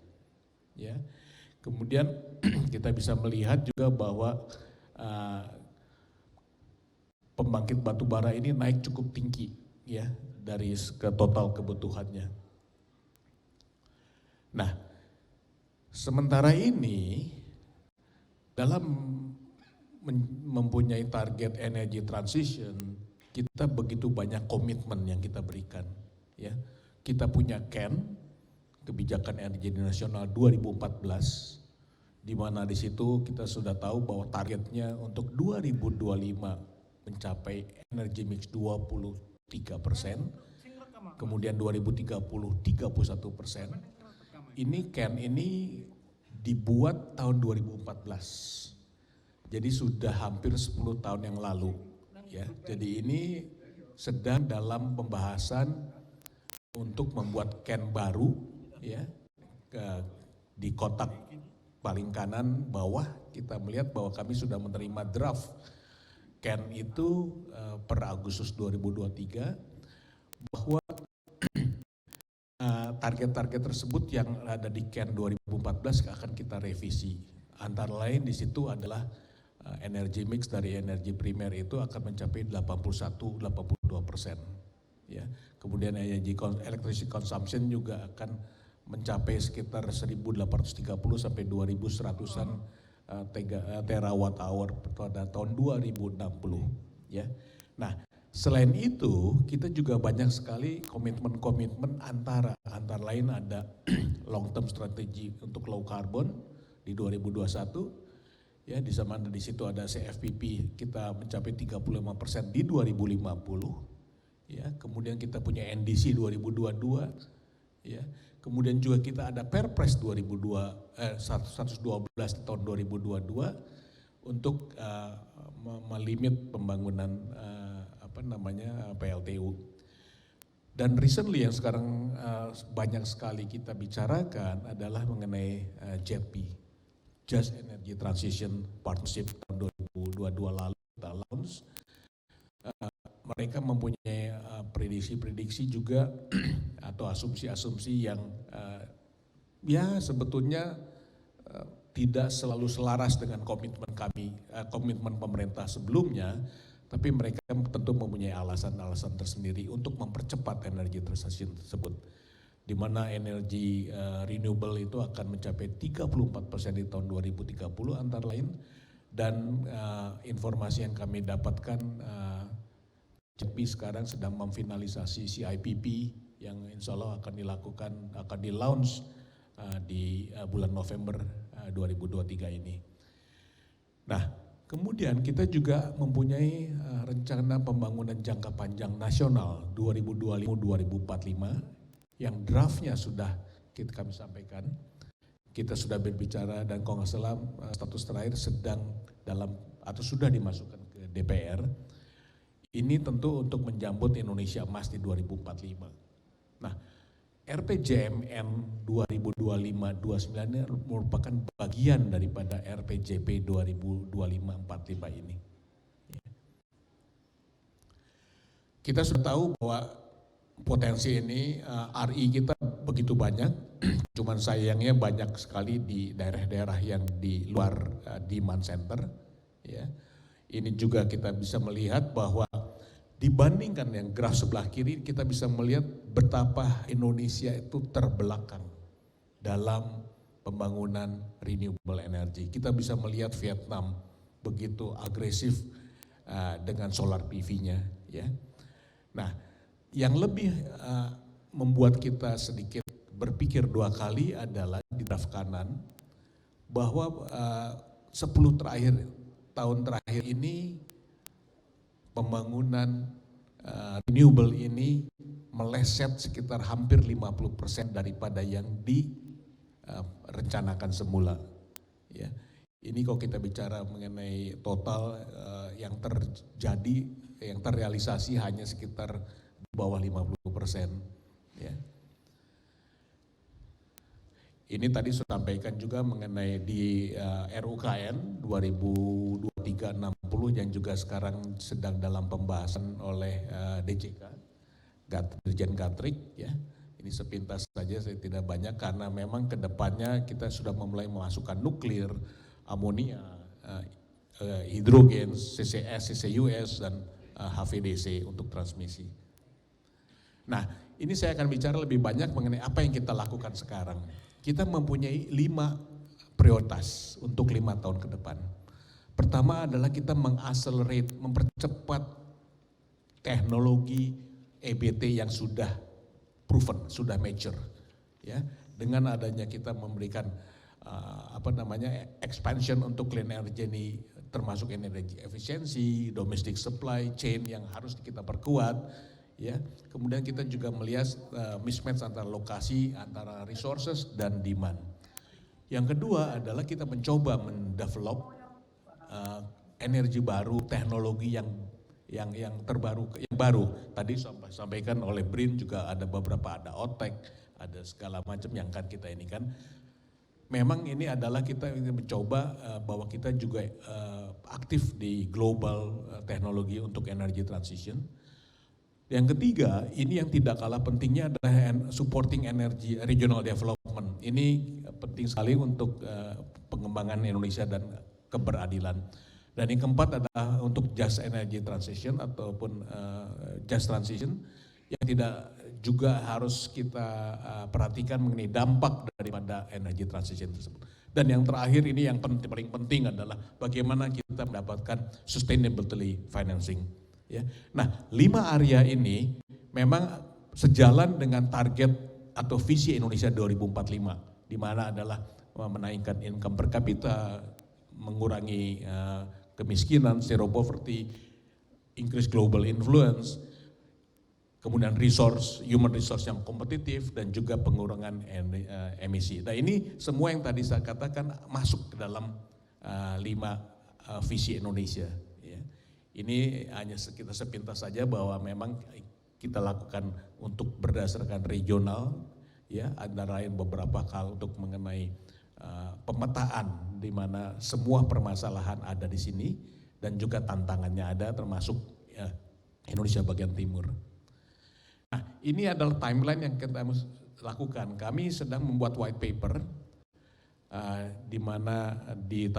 Ya. Kemudian kita bisa melihat juga bahwa pembangkit batubara ini naik cukup tinggi ya dari ke total kebutuhannya. Nah, sementara ini dalam mempunyai target energy transition, kita begitu banyak komitmen yang kita berikan ya. Kita punya kebijakan energi nasional 2014, di mana di situ kita sudah tahu bahwa targetnya untuk 2025 mencapai energi mix 23%, kemudian 2030 31%. Ini ini dibuat tahun 2014, jadi sudah hampir 10 tahun yang lalu. Ya, jadi ini sedang dalam pembahasan untuk membuat baru. Ya, di kotak paling kanan bawah kita melihat bahwa kami sudah menerima draft itu per Agustus 2023. bahwa target-target tersebut yang ada di CAN 2014 akan kita revisi. Antara lain di situ adalah energi mix dari energi primer itu akan mencapai 81-82%. Ya. Kemudian electricity consumption juga akan mencapai sekitar 1.830 sampai 2.100-an terawatt hour pada tahun 2060. Ya. Nah, selain itu, kita juga banyak sekali komitmen-komitmen antara lain ada long term strategy untuk low carbon di 2021. Ya, di situ ada CFPP kita mencapai 35% di 2050. Ya, kemudian kita punya NDC 2022. Ya, kemudian juga kita ada Perpres 112 di tahun 2022 untuk melimit pembangunan PLTU. Dan recently yang sekarang banyak sekali kita bicarakan adalah mengenai JETP, Just Energy Transition Partnership tahun 2022 lalu kita launch. Mereka mempunyai prediksi-prediksi juga atau asumsi-asumsi yang ya sebetulnya tidak selalu selaras dengan komitmen kami, komitmen pemerintah sebelumnya. Tapi mereka tentu mempunyai alasan-alasan tersendiri untuk mempercepat energi transition tersebut. Di mana energi renewable itu akan mencapai 34% di tahun 2030 antara lain. Dan informasi yang kami dapatkan, JETP sekarang sedang memfinalisasi CIPP yang insya Allah akan di-launch di bulan November 2023 ini. Nah, kemudian kita juga mempunyai rencana pembangunan jangka panjang nasional 2025-2045 yang draftnya sudah kami sampaikan. Kita sudah berbicara dan kalau nggak salah status terakhir sedang sudah dimasukkan ke DPR. Ini tentu untuk menjambut Indonesia Emas di 2045. Nah, RPJMN 2025-29 ini merupakan bagian daripada RPJP 2025-45 ini. Kita sudah tahu bahwa potensi ini RI kita begitu banyak, cuman sayangnya banyak sekali di daerah-daerah yang di luar demand center. Ya. Ini juga kita bisa melihat bahwa dibandingkan yang graf sebelah kiri, kita bisa melihat betapa Indonesia itu terbelakang dalam pembangunan renewable energy. Kita bisa melihat Vietnam begitu agresif dengan solar PV-nya. Ya. Nah, yang lebih membuat kita sedikit berpikir dua kali adalah di graf kanan bahwa 10 tahun terakhir ini pembangunan renewable ini meleset sekitar hampir 50% daripada yang direncanakan semula. Ya. Ini kalau kita bicara mengenai total yang terjadi, yang terrealisasi hanya sekitar di bawah 50%. Ya. Ini tadi sudah sampaikan juga mengenai di RUKN 2023-60 yang juga sekarang sedang dalam pembahasan oleh DJK, Dirjen Gatrik. Ya. Ini sepintas saja, saya tidak banyak karena memang kedepannya kita sudah mulai memasukkan nuklir, amonia, hidrogen, CCS, CCUS, dan HVDC untuk transmisi. Nah, ini saya akan bicara lebih banyak mengenai apa yang kita lakukan sekarang. Kita mempunyai 5 prioritas untuk 5 tahun ke depan. Pertama adalah kita mengaccelerate, mempercepat teknologi EBT yang sudah proven, sudah mature. Ya, dengan adanya kita memberikan expansion untuk clean energy ini, termasuk energi efisiensi, domestic supply chain yang harus kita perkuat. Ya, kemudian kita juga melihat mismatch antara lokasi, antara resources dan demand. Yang kedua adalah kita mencoba mendevelop energi baru, teknologi yang terbaru, yang baru. Tadi sampaikan oleh Brin juga ada beberapa, ada OTEC, ada segala macam yang akan kita ini kan. Memang ini adalah kita ingin mencoba bahwa kita juga aktif di global teknologi untuk energy transition. Yang ketiga, ini yang tidak kalah pentingnya adalah supporting energy regional development. Ini penting sekali untuk pengembangan Indonesia dan keberadilan. Dan yang keempat adalah untuk just energy transition ataupun just transition yang tidak juga harus kita perhatikan mengenai dampak daripada energy transition tersebut. Dan yang terakhir ini yang paling penting adalah bagaimana kita mendapatkan sustainability financing. Ya. Nah, 5 area ini memang sejalan dengan target atau visi Indonesia 2045, di mana adalah menaikkan income per kapita, mengurangi kemiskinan, zero poverty, increase global influence, kemudian human resource yang kompetitif, dan juga pengurangan emisi. Nah, ini semua yang tadi saya katakan masuk ke dalam 5 visi Indonesia. Ya. Ini hanya kita sepintas saja bahwa memang kita lakukan untuk berdasarkan regional, ya, antara lain beberapa hal untuk mengenai pemetaan di mana semua permasalahan ada di sini dan juga tantangannya ada, termasuk Indonesia bagian timur. Nah, ini adalah timeline yang kita lakukan. Kami sedang membuat white paper di mana di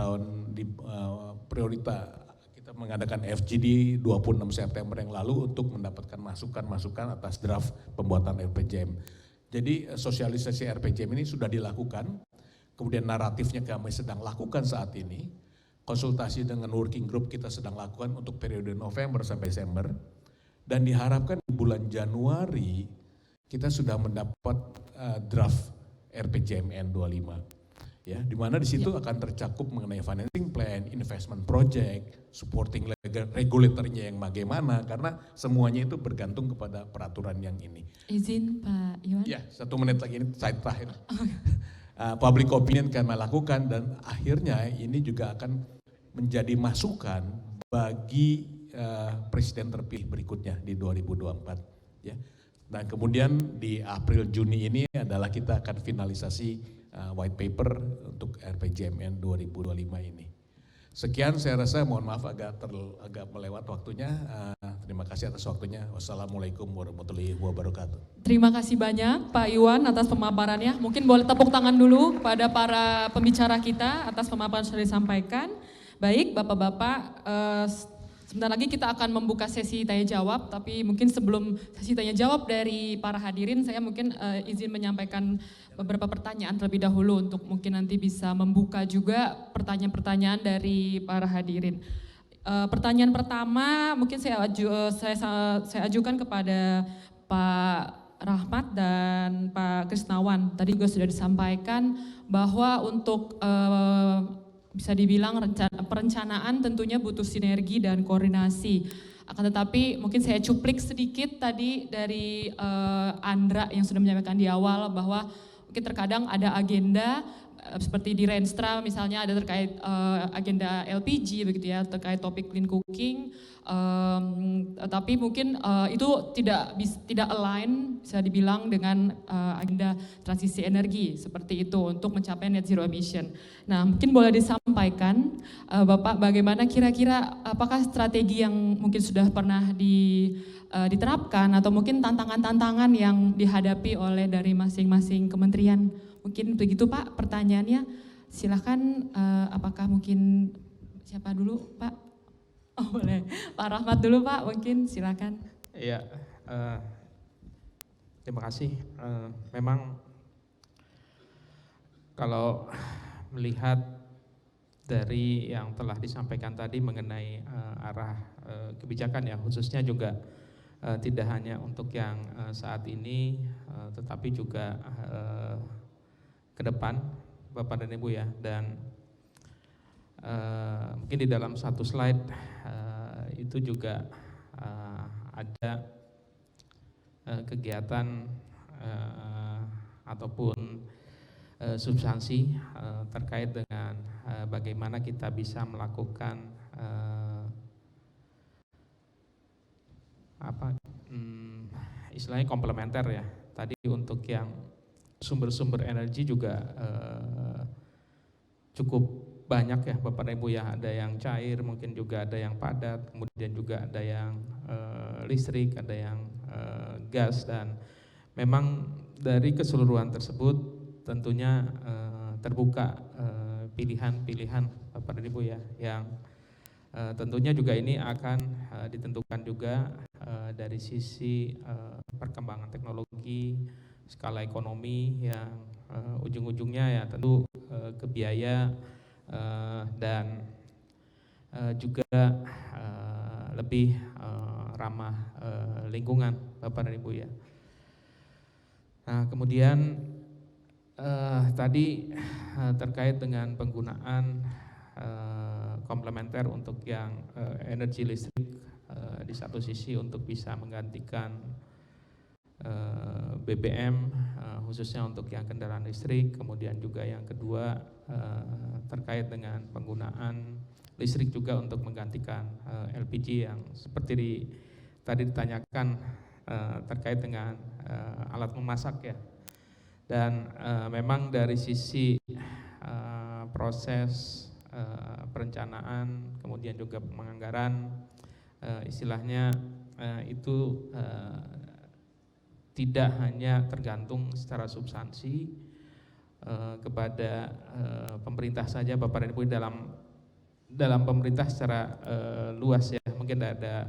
prioritas kita mengadakan FGD 26 September yang lalu untuk mendapatkan masukan-masukan atas draft pembuatan RPJM. Jadi sosialisasi RPJM ini sudah dilakukan, kemudian naratifnya kami sedang lakukan saat ini, konsultasi dengan working group kita sedang lakukan untuk periode November sampai Desember, dan diharapkan di bulan Januari kita sudah mendapat draft RPJMN 25. Ya, di mana di situ akan tercakup mengenai financing plan, investment project, supporting regulatornya yang bagaimana, karena semuanya itu bergantung kepada peraturan yang ini. Izin Pak Iwan. Ya, 1 menit lagi, ini slide terakhir. Public opinion kami lakukan, dan akhirnya ini juga akan menjadi masukan bagi presiden terpilih berikutnya di 2024. Ya. Dan kemudian di April Juni ini adalah kita akan finalisasi white paper untuk RPJMN 2025 ini. Sekian, saya rasa, mohon maaf agak melewat waktunya. Terima kasih atas waktunya. Wassalamualaikum warahmatullahi wabarakatuh. Terima kasih banyak Pak Iwan atas pemaparannya. Mungkin boleh tepuk tangan dulu kepada para pembicara kita atas pemaparan yang sudah disampaikan. Baik, Bapak-Bapak, sebentar lagi kita akan membuka sesi tanya jawab, tapi mungkin sebelum sesi tanya jawab dari para hadirin, saya mungkin izin menyampaikan beberapa pertanyaan terlebih dahulu untuk mungkin nanti bisa membuka juga pertanyaan-pertanyaan dari para hadirin. Pertanyaan pertama mungkin saya ajukan kepada Pak Rahmat dan Pak Krisnawan. Tadi juga sudah disampaikan bahwa untuk bisa dibilang perencanaan tentunya butuh sinergi dan koordinasi. Akan tetapi mungkin saya cuplik sedikit tadi dari Andra yang sudah menyampaikan di awal bahwa mungkin terkadang ada agenda seperti di Renstra misalnya ada terkait agenda LPG begitu ya, terkait topik clean cooking, tapi mungkin itu tidak align bisa dibilang dengan agenda transisi energi seperti itu untuk mencapai net zero emission. Nah, mungkin boleh disampaikan Bapak bagaimana kira-kira apakah strategi yang mungkin sudah pernah diterapkan atau mungkin tantangan-tantangan yang dihadapi oleh dari masing-masing kementerian. Mungkin begitu Pak pertanyaannya. Silakan apakah mungkin siapa dulu Pak? Oh boleh, Pak Rahmat dulu Pak mungkin silakan. Iya, terima kasih. Memang kalau melihat dari yang telah disampaikan tadi mengenai arah kebijakan ya, khususnya juga tidak hanya untuk yang saat ini, tetapi juga ke depan, Bapak dan Ibu ya. Dan mungkin di dalam satu slide itu juga ada kegiatan ataupun substansi terkait dengan bagaimana kita bisa melakukan istilahnya komplementer ya. Tadi untuk yang sumber-sumber energi juga cukup banyak ya Bapak dan Ibu ya. Ada yang cair, mungkin juga ada yang padat, kemudian juga ada yang listrik, ada yang gas, dan memang dari keseluruhan tersebut tentunya terbuka pilihan-pilihan Bapak dan Ibu ya, yang tentunya juga ini akan ditentukan juga dari sisi perkembangan teknologi, skala ekonomi yang ujung-ujungnya ya tentu ke biaya dan juga lebih ramah lingkungan Bapak dan Ibu ya. Nah, kemudian tadi terkait dengan penggunaan komplementer untuk yang energi listrik di satu sisi untuk bisa menggantikan BBM khususnya untuk yang kendaraan listrik, kemudian juga yang kedua terkait dengan penggunaan listrik juga untuk menggantikan LPG yang seperti tadi ditanyakan terkait dengan alat memasak ya. Dan memang dari sisi proses perencanaan, kemudian juga penganggaran, istilahnya itu tidak hanya tergantung secara substansi kepada pemerintah saja Bapak dan Ibu dalam pemerintah secara luas ya. Mungkin ada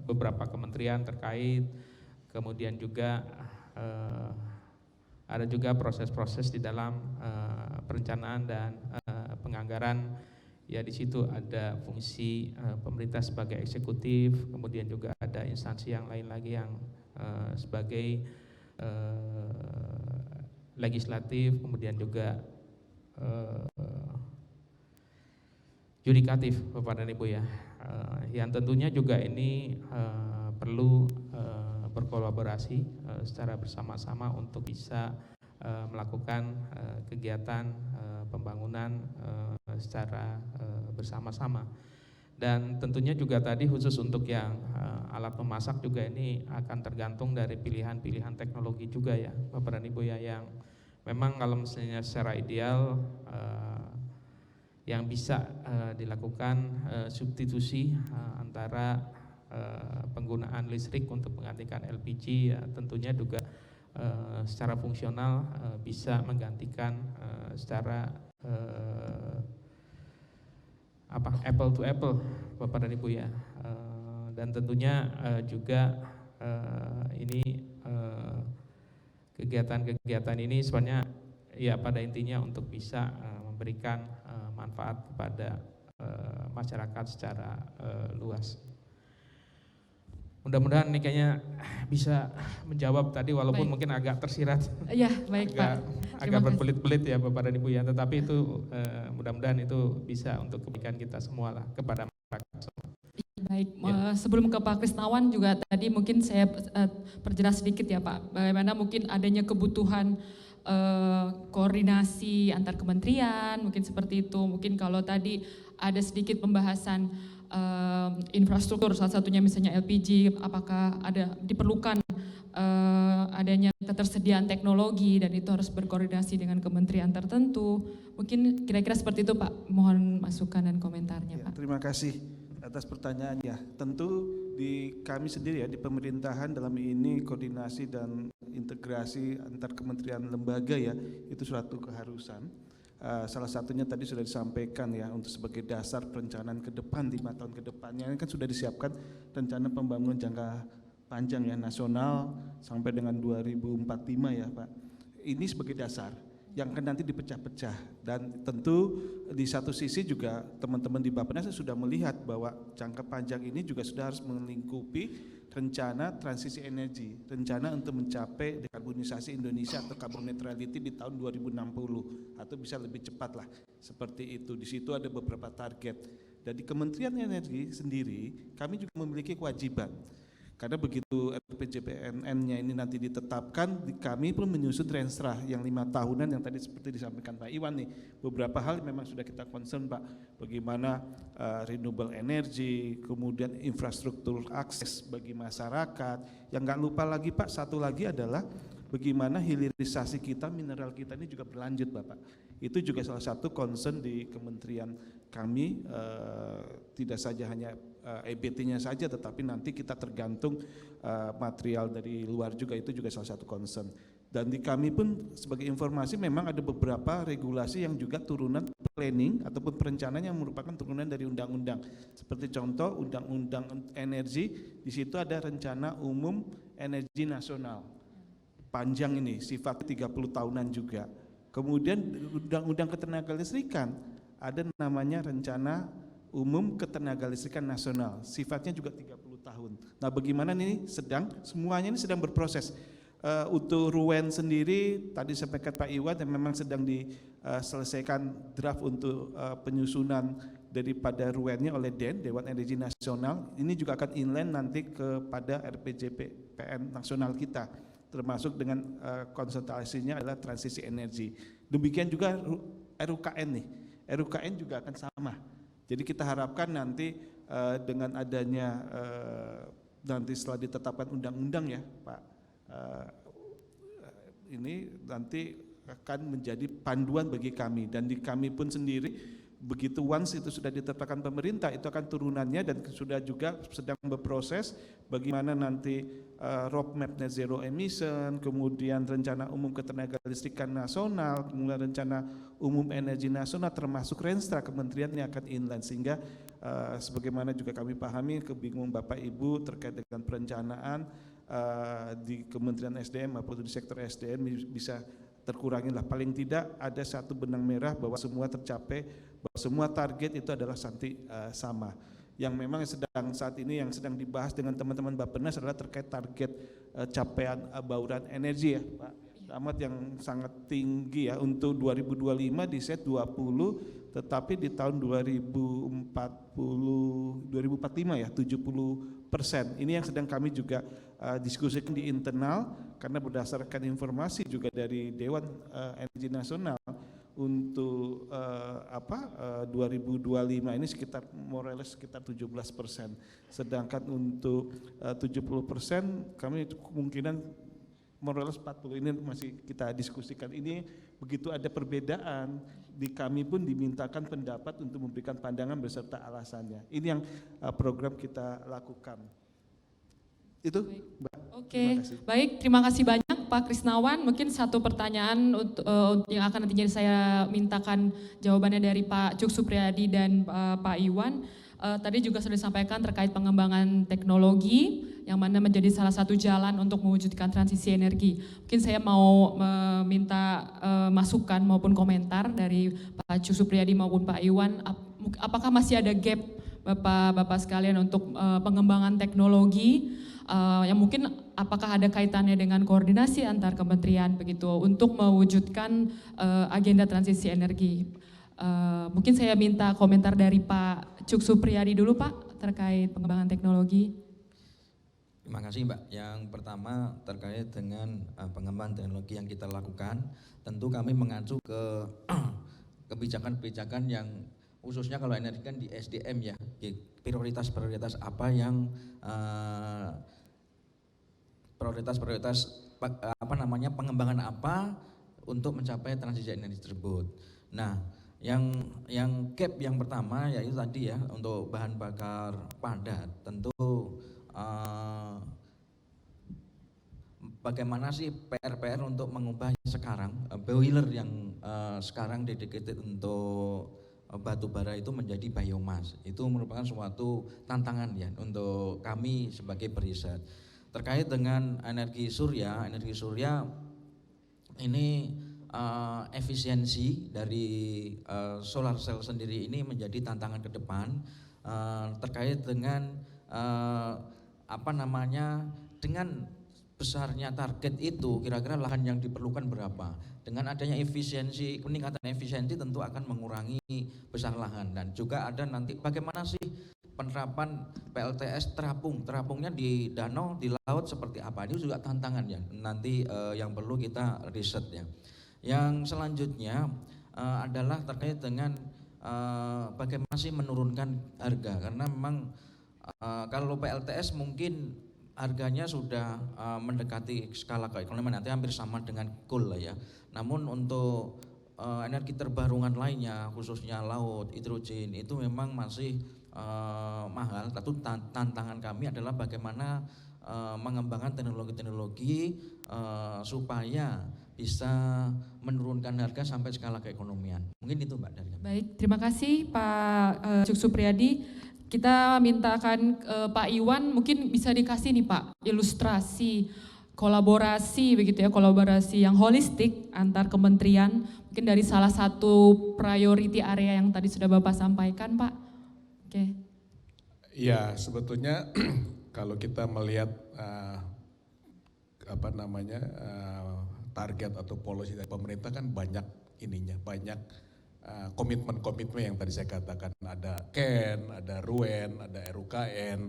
beberapa kementerian terkait, kemudian juga ada juga proses-proses di dalam perencanaan dan penganggaran ya. Di situ ada fungsi pemerintah sebagai eksekutif, kemudian juga ada instansi yang lain lagi yang sebagai legislatif, kemudian juga yudikatif Bapak dan Ibu ya, yang tentunya juga ini perlu berkolaborasi secara bersama-sama untuk bisa melakukan kegiatan pembangunan secara bersama-sama. Dan tentunya juga tadi khusus untuk yang alat memasak juga ini akan tergantung dari pilihan-pilihan teknologi juga ya Bapak dan Ibu ya, yang memang kalau misalnya secara ideal yang bisa dilakukan substitusi antara penggunaan listrik untuk menggantikan LPG ya, tentunya juga secara fungsional bisa menggantikan secara apple to apple Bapak dan Ibu ya. Dan tentunya juga ini kegiatan-kegiatan ini sebenarnya ya pada intinya untuk bisa memberikan manfaat kepada masyarakat secara luas. Mudah-mudahan ini kayaknya bisa menjawab tadi walaupun Baik. mungkin agak tersirat. Ya, baik Pak. Agak berbelit-belit ya Bapak dan Ibu ya, tetapi itu mudah-mudahan itu bisa untuk kebaikan kita semua lah kepada masyarakat semua. Baik, sebelum ke Pak Krisnawan juga tadi mungkin saya perjelas sedikit ya Pak, bagaimana mungkin adanya kebutuhan koordinasi antar kementerian, mungkin seperti itu. Mungkin kalau tadi ada sedikit pembahasan infrastruktur, salah satunya misalnya LPG, apakah ada diperlukan adanya ketersediaan teknologi dan itu harus berkoordinasi dengan kementerian tertentu. Mungkin kira-kira seperti itu Pak, mohon masukan dan komentarnya Ya, Pak. terima kasih atas pertanyaannya. Tentu di kami sendiri ya di pemerintahan dalam ini koordinasi dan integrasi antar kementerian lembaga ya itu suatu keharusan. Salah satunya tadi sudah disampaikan ya untuk sebagai dasar perencanaan ke depan 5 tahun ke depannya ini kan sudah disiapkan rencana pembangunan jangka panjang ya nasional sampai dengan 2045 ya Pak. Ini sebagai dasar yang akan nanti dipecah-pecah dan tentu di satu sisi juga teman-teman di Bappenas sudah melihat bahwa jangka panjang ini juga sudah harus melingkupi rencana transisi energi, rencana untuk mencapai dekarbonisasi Indonesia atau carbon neutrality di tahun 2060 atau bisa lebih cepat lah seperti itu. Di situ ada beberapa target dan di Kementerian Energi sendiri kami juga memiliki kewajiban. Karena begitu RPJPNN-nya ini nanti ditetapkan, kami pun menyusun renstra yang 5 tahunan yang tadi seperti disampaikan Pak Iwan nih. Beberapa hal memang sudah kita concern Pak, bagaimana renewable energy, kemudian infrastruktur akses bagi masyarakat. Yang nggak lupa lagi Pak, satu lagi adalah bagaimana hilirisasi kita, mineral kita ini juga berlanjut Bapak. Itu juga salah satu concern di kementerian kami, tidak saja hanya EBT-nya saja, tetapi nanti kita tergantung material dari luar juga, itu juga salah satu concern. Dan di kami pun sebagai informasi memang ada beberapa regulasi yang juga turunan planning ataupun perencanaan yang merupakan turunan dari undang-undang. Seperti contoh undang-undang energi, di situ ada rencana umum energi nasional. Panjang ini, sifatnya 30 tahunan juga. Kemudian undang-undang ketenagalistrikan, ada namanya rencana umum ketenagalistrikan nasional, sifatnya juga 30 tahun. Nah, bagaimana ini semuanya ini sedang berproses. Untuk RUEN sendiri, tadi sampaikan Pak Iwan, yang memang sedang diselesaikan draft untuk penyusunan daripada RUEN-nya oleh Dewan Energi Nasional. Ini juga akan inline nanti kepada RPJPN nasional kita, termasuk dengan konsentrasinya adalah transisi energi. Demikian juga RUKN nih, RUKN juga akan sama. Jadi kita harapkan nanti dengan adanya nanti setelah ditetapkan undang-undang ya Pak, ini nanti akan menjadi panduan bagi kami, dan di kami pun sendiri begitu once itu sudah ditetapkan pemerintah, itu akan turunannya, dan sudah juga sedang berproses bagaimana nanti roadmap net zero emission, kemudian rencana umum ketenagalistrikan nasional, kemudian rencana umum energi nasional, termasuk Renstra kementerian yang akan inline, sehingga sebagaimana juga kami pahami kebingungan Bapak Ibu terkait dengan perencanaan di Kementerian SDM maupun di sektor SDM bisa terkurangi lah, paling tidak ada satu benang merah bahwa semua tercapai, bahwa semua target itu adalah sama. Yang memang saat ini yang sedang dibahas dengan teman-teman Bappenas adalah terkait target capaian bauran energi ya Pak Ahmad, yang sangat tinggi ya, untuk 2025 di set 20, tetapi di tahun 2045 ya 70%. Ini yang sedang kami juga diskusikan di internal, karena berdasarkan informasi juga dari Dewan Energi Nasional untuk 2025 ini sekitar more or less sekitar 17%. Sedangkan untuk 70% kami kemungkinan more or less 40, ini masih kita diskusikan. Ini begitu ada perbedaan, di kami pun dimintakan pendapat untuk memberikan pandangan beserta alasannya. Ini yang program kita lakukan. Itu Mbak. Oke, baik, terima kasih banyak Pak Krisnawan. Mungkin satu pertanyaan yang akan nantinya saya mintakan jawabannya dari Pak Cuk Supriyadi dan Pak Iwan. Tadi juga sudah disampaikan terkait pengembangan teknologi yang mana menjadi salah satu jalan untuk mewujudkan transisi energi. Mungkin saya mau meminta masukan maupun komentar dari Pak Cuk Supriyadi maupun Pak Iwan. Apakah masih ada gap Bapak-Bapak sekalian untuk pengembangan teknologi yang mungkin apakah ada kaitannya dengan koordinasi antar kementerian begitu untuk mewujudkan agenda transisi energi. Mungkin saya minta komentar dari Pak Cuk Supriyadi dulu Pak terkait pengembangan teknologi. Terima kasih Mbak. Yang pertama terkait dengan pengembangan teknologi yang kita lakukan, tentu kami mengacu ke kebijakan-kebijakan yang khususnya kalau energi kan di SDM ya, prioritas-prioritas apa yang pengembangan apa untuk mencapai transisi energi tersebut. Nah, yang gap yang pertama yaitu tadi ya, untuk bahan bakar padat, tentu bagaimana sih PR untuk mengubah sekarang boiler yang sekarang dedicated untuk batu bara itu menjadi biomas. Itu merupakan suatu tantangan ya untuk kami sebagai periset. Terkait dengan energi surya ini efisiensi dari solar cell sendiri ini menjadi tantangan ke depan terkait dengan dengan besarnya target itu, kira-kira lahan yang diperlukan berapa. Dengan adanya peningkatan efisiensi tentu akan mengurangi besar lahan, dan juga ada nanti bagaimana sih penerapan PLTS terapungnya di danau, di laut seperti apa. Ini juga tantangan ya nanti yang perlu kita riset ya. Yang selanjutnya adalah terkait dengan bagaimana sih menurunkan harga, karena memang kalau PLTS mungkin harganya sudah mendekati skala keekonomian, nanti hampir sama dengan coal lah ya. Namun untuk energi terbarukan lainnya, khususnya laut, hidrogen, itu memang masih mahal. Tentu tantangan kami adalah bagaimana mengembangkan teknologi-teknologi supaya bisa menurunkan harga sampai skala keekonomian. Mungkin itu Mbak dari kami. Baik, terima kasih Pak Cuk Supriyadi. Kita mintakan Pak Iwan mungkin bisa dikasih nih Pak ilustrasi kolaborasi begitu ya, kolaborasi yang holistik antar kementerian, mungkin dari salah satu priority area yang tadi sudah Bapak sampaikan Pak. Oke. Ya, sebetulnya kalau kita melihat target atau policy dari pemerintah kan banyak ininya, banyak komitmen-komitmen yang tadi saya katakan, ada KEN, ada RUEN, ada RUKN,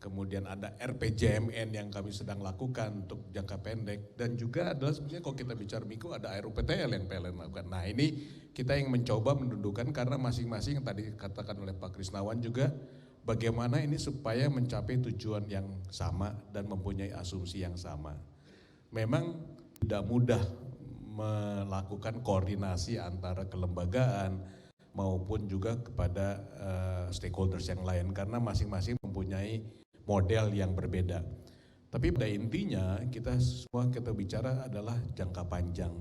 kemudian ada RPJMN yang kami sedang lakukan untuk jangka pendek, dan juga adalah sebenarnya kalau kita bicara mikro ada RUPTL yang PLN lakukan. Nah ini kita yang mencoba mendudukan karena masing-masing yang tadi katakan oleh Pak Krisnawan juga, bagaimana ini supaya mencapai tujuan yang sama dan mempunyai asumsi yang sama. Memang tidak mudah melakukan koordinasi antara kelembagaan maupun juga kepada stakeholders yang lain karena masing-masing mempunyai model yang berbeda. Tapi pada intinya kita bicara adalah jangka panjang.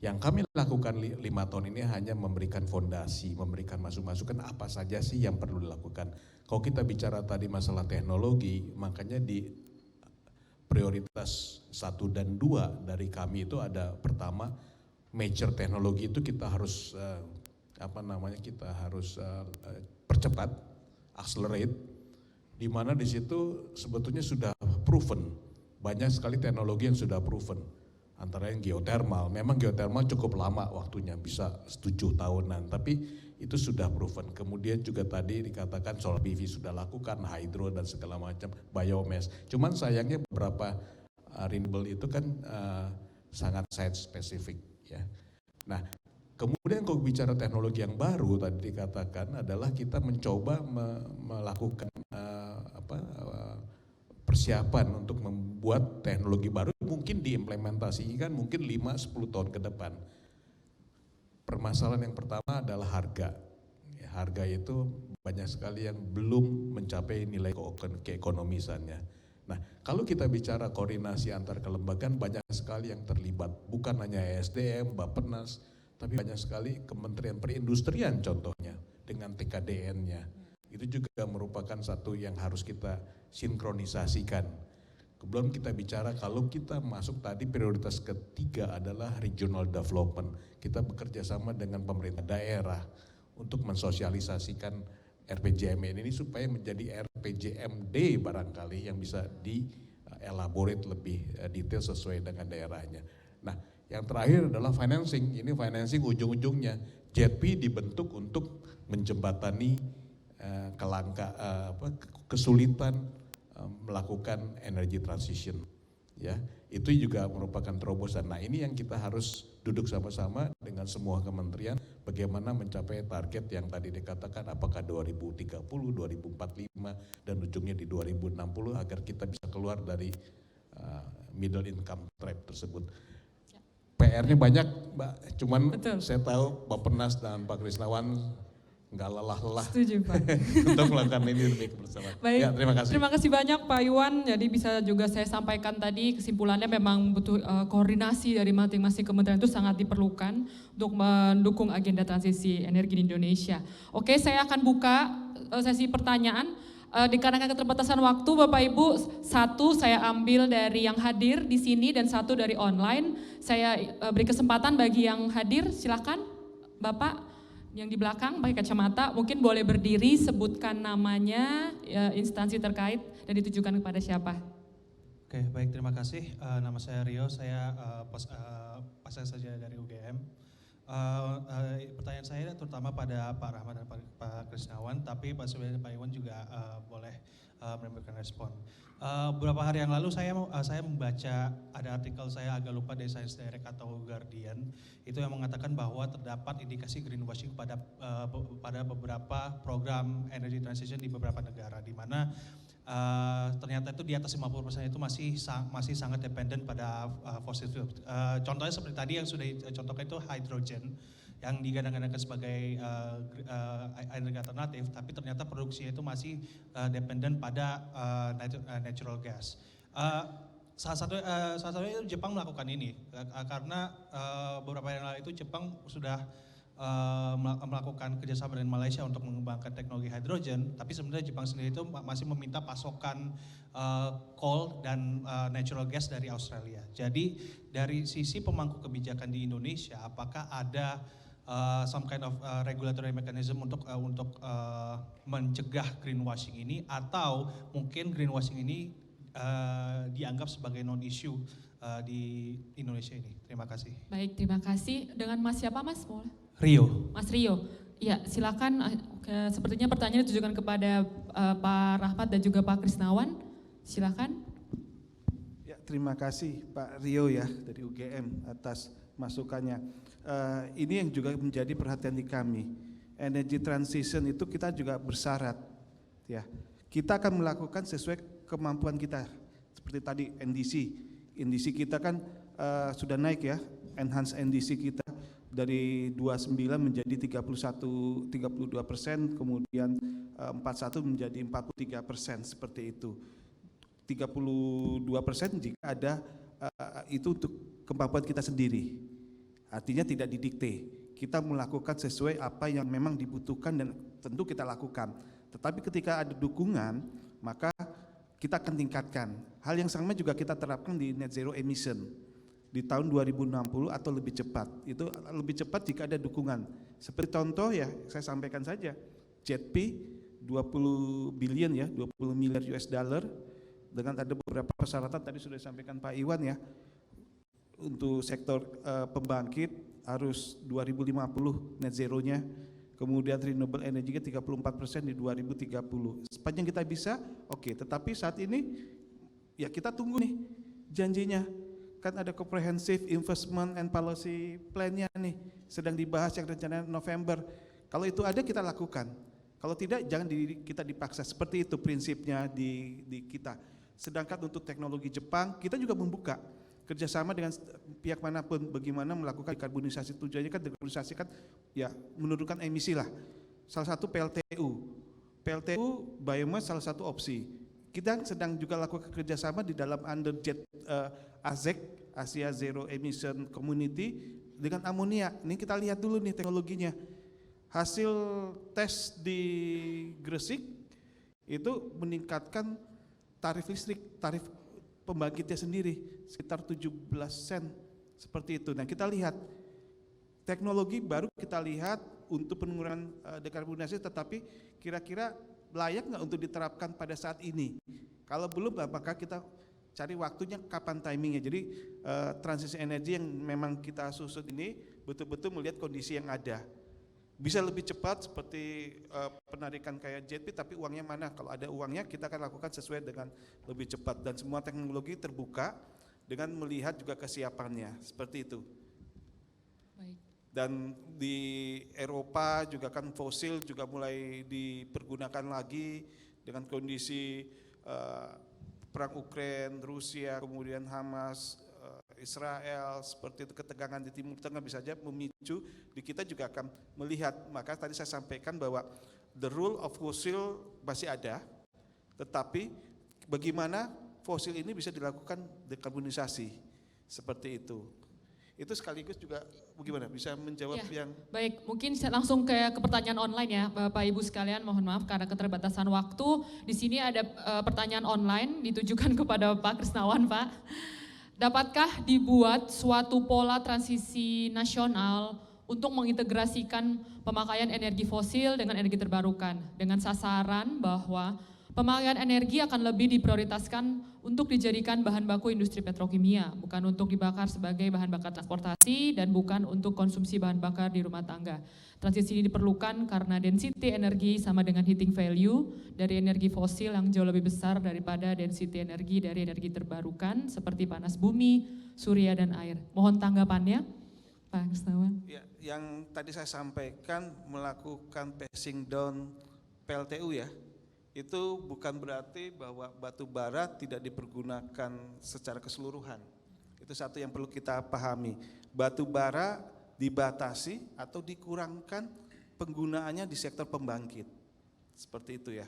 Yang kami lakukan 5 tahun ini hanya memberikan fondasi, memberikan masukan apa saja sih yang perlu dilakukan. Kalau kita bicara tadi masalah teknologi, makanya di prioritas 1 dan 2 dari kami itu ada pertama major teknologi itu kita harus percepat, accelerate, di mana di situ sebetulnya sudah proven, banyak sekali teknologi yang sudah proven, antara yang geothermal, memang geothermal cukup lama waktunya, bisa 7 tahunan, tapi itu sudah proven. Kemudian juga tadi dikatakan solar PV sudah lakukan, hydro dan segala macam, biomass. Cuman sayangnya beberapa renewable itu kan sangat site specific ya. Nah, kemudian kalau bicara teknologi yang baru tadi dikatakan adalah kita mencoba melakukan persiapan untuk membuat teknologi baru mungkin diimplementasikan mungkin 5-10 tahun ke depan. Permasalahan yang pertama adalah harga. Harga itu banyak sekali yang belum mencapai nilai keekonomisannya. Nah, kalau kita bicara koordinasi antar kelembagaan banyak sekali yang terlibat. Bukan hanya ESDM, Bappenas, tapi banyak sekali Kementerian Perindustrian contohnya dengan TKDN-nya. Itu juga merupakan satu yang harus kita sinkronisasikan. Belum kita bicara kalau kita masuk tadi prioritas ketiga adalah regional development. Kita bekerja sama dengan pemerintah daerah untuk mensosialisasikan RPJMN ini supaya menjadi RPJMD barangkali yang bisa dielaborate lebih detail sesuai dengan daerahnya. Nah, yang terakhir adalah financing. Ini financing ujung-ujungnya JETP dibentuk untuk menjembatani kesulitan melakukan energy transition, ya itu juga merupakan terobosan. Nah ini yang kita harus duduk sama-sama dengan semua kementerian, bagaimana mencapai target yang tadi dikatakan apakah 2030, 2045 dan ujungnya di 2060 agar kita bisa keluar dari middle income trap tersebut. PR-nya banyak, Mbak. Cuman Betul. Saya tahu Bappenas dan Pak Krisnawan nggak lelah-lelah Setuju Pak. untuk melakukan ini lebih bersama. Baik, Ya, terima kasih. Terima kasih banyak Pak Iwan. Jadi bisa juga saya sampaikan tadi kesimpulannya memang butuh koordinasi dari masing-masing kementerian itu sangat diperlukan untuk mendukung agenda transisi energi di Indonesia. Oke, saya akan buka sesi pertanyaan. Dikarenakan keterbatasan waktu Bapak Ibu, satu saya ambil dari yang hadir di sini dan satu dari online. Saya beri kesempatan bagi yang hadir, silakan Bapak. Yang di belakang pakai kacamata mungkin boleh berdiri, sebutkan namanya, instansi terkait dan ditujukan kepada siapa. Oke, baik, terima kasih. Nama saya Rio, saya pasang saja dari UGM. Pertanyaan saya terutama pada Pak Rahmat dan Pak Krisnawan, tapi Pak Subyadi dan Pak Iwan juga boleh memberikan respon. Beberapa hari yang lalu saya membaca ada artikel, saya agak lupa dari Science Direct atau Guardian, itu yang mengatakan bahwa terdapat indikasi greenwashing pada beberapa program energy transition di beberapa negara, di mana ternyata itu di atas 50% itu masih sangat dependent pada fossil fuel. Contohnya seperti tadi yang sudah dicontohkan itu hydrogen yang digadang-gadangkan sebagai energi alternatif, tapi ternyata produksinya itu masih dependent pada natural gas. Salah satunya itu Jepang melakukan ini karena beberapa yang lalu itu Jepang sudah melakukan kerjasama dengan Malaysia untuk mengembangkan teknologi hidrogen, tapi sebenarnya Jepang sendiri itu masih meminta pasokan coal dan natural gas dari Australia. Jadi dari sisi pemangku kebijakan di Indonesia, apakah ada some kind of regulatory mechanism untuk mencegah greenwashing ini, atau mungkin greenwashing ini dianggap sebagai non-issue di Indonesia ini? Terima kasih. Baik, terima kasih. Dengan Mas siapa Mas? Rio. Mas Rio. Ya, silakan. Sepertinya pertanyaan ditujukan kepada Pak Rahmat dan juga Pak Krisnawan. Silakan. Ya, terima kasih Pak Rio ya dari UGM atas masukannya. Ini yang juga menjadi perhatian di kami. Energy transition itu kita juga bersyarat, ya. Kita akan melakukan sesuai kemampuan kita. Seperti tadi NDC kita kan sudah naik ya, enhance NDC kita dari 29 menjadi 32%, kemudian 41 menjadi 43%, seperti itu. 32% jika ada itu untuk kemampuan kita sendiri. Artinya tidak didikte. Kita melakukan sesuai apa yang memang dibutuhkan dan tentu kita lakukan. Tetapi ketika ada dukungan, maka kita akan tingkatkan. Hal yang sama juga kita terapkan di net zero emission di tahun 2060 atau lebih cepat. Itu lebih cepat jika ada dukungan. Seperti contoh ya, saya sampaikan saja. JETP 20 billion ya, 20 miliar US dollar dengan ada beberapa persyaratan tadi sudah disampaikan Pak Iwan ya. Untuk sektor pembangkit harus 2050 net zeronya. Kemudian renewable energy-nya 34% di 2030. Sepanjang kita bisa, oke. Tetapi saat ini ya kita tunggu nih janjinya. Kan ada comprehensive investment and policy plan-nya nih, sedang dibahas yang rencananya November. Kalau itu ada kita lakukan. Kalau tidak jangan kita dipaksa. Seperti itu prinsipnya di kita. Sedangkan untuk teknologi Jepang kita juga membuka kerjasama dengan pihak manapun bagaimana melakukan dekarbonisasi. Tujuannya kan dekarbonisasi kan ya menurunkan emisi lah. Salah satu PLTU biomass salah satu opsi. Kita sedang juga lakukan kerjasama di dalam under AZEC, Asia Zero Emission Community, dengan amonia. Ini kita lihat dulu nih teknologinya. Hasil tes di Gresik itu meningkatkan tarif listrik, tarif pembangkitnya sendiri sekitar 17 sen seperti itu. Nah kita lihat teknologi baru kita lihat untuk penurunan dekarbonisasi, tetapi kira-kira layak nggak untuk diterapkan pada saat ini? Kalau belum, maka kita cari waktunya kapan timingnya. Jadi transisi energi yang memang kita susut ini betul-betul melihat kondisi yang ada. Bisa lebih cepat seperti penarikan kayak JETP, tapi uangnya mana? Kalau ada uangnya kita akan lakukan sesuai dengan lebih cepat dan semua teknologi terbuka dengan melihat juga kesiapannya, seperti itu. Baik. Dan di Eropa juga kan fosil juga mulai dipergunakan lagi dengan kondisi perang Ukraina, Rusia, kemudian Hamas, Israel, seperti itu ketegangan di Timur Tengah bisa saja memicu di kita juga akan melihat. Maka tadi saya sampaikan bahwa the rule of fossil masih ada, tetapi bagaimana fosil ini bisa dilakukan dekarbonisasi seperti itu. Itu sekaligus juga bagaimana bisa menjawab Ya, yang baik, mungkin langsung ke pertanyaan online ya, Bapak Ibu sekalian. Mohon maaf karena keterbatasan waktu. Di sini ada pertanyaan online ditujukan kepada Pak Krisnawan, Pak. Dapatkah dibuat suatu pola transisi nasional untuk mengintegrasikan pemakaian energi fosil dengan energi terbarukan dengan sasaran bahwa pemakaian energi akan lebih diprioritaskan untuk dijadikan bahan baku industri petrokimia, bukan untuk dibakar sebagai bahan bakar transportasi dan bukan untuk konsumsi bahan bakar di rumah tangga. Transisi ini diperlukan karena density energi sama dengan heating value dari energi fosil yang jauh lebih besar daripada density energi dari energi terbarukan seperti panas bumi, surya dan air. Mohon tanggapannya, Pak Krisnawan. ya, yang tadi saya sampaikan melakukan passing down PLTU ya. itu bukan berarti bahwa batu bara tidak dipergunakan secara keseluruhan. Itu satu yang perlu kita pahami. Batu bara dibatasi atau dikurangkan penggunaannya di sektor pembangkit. Seperti itu ya.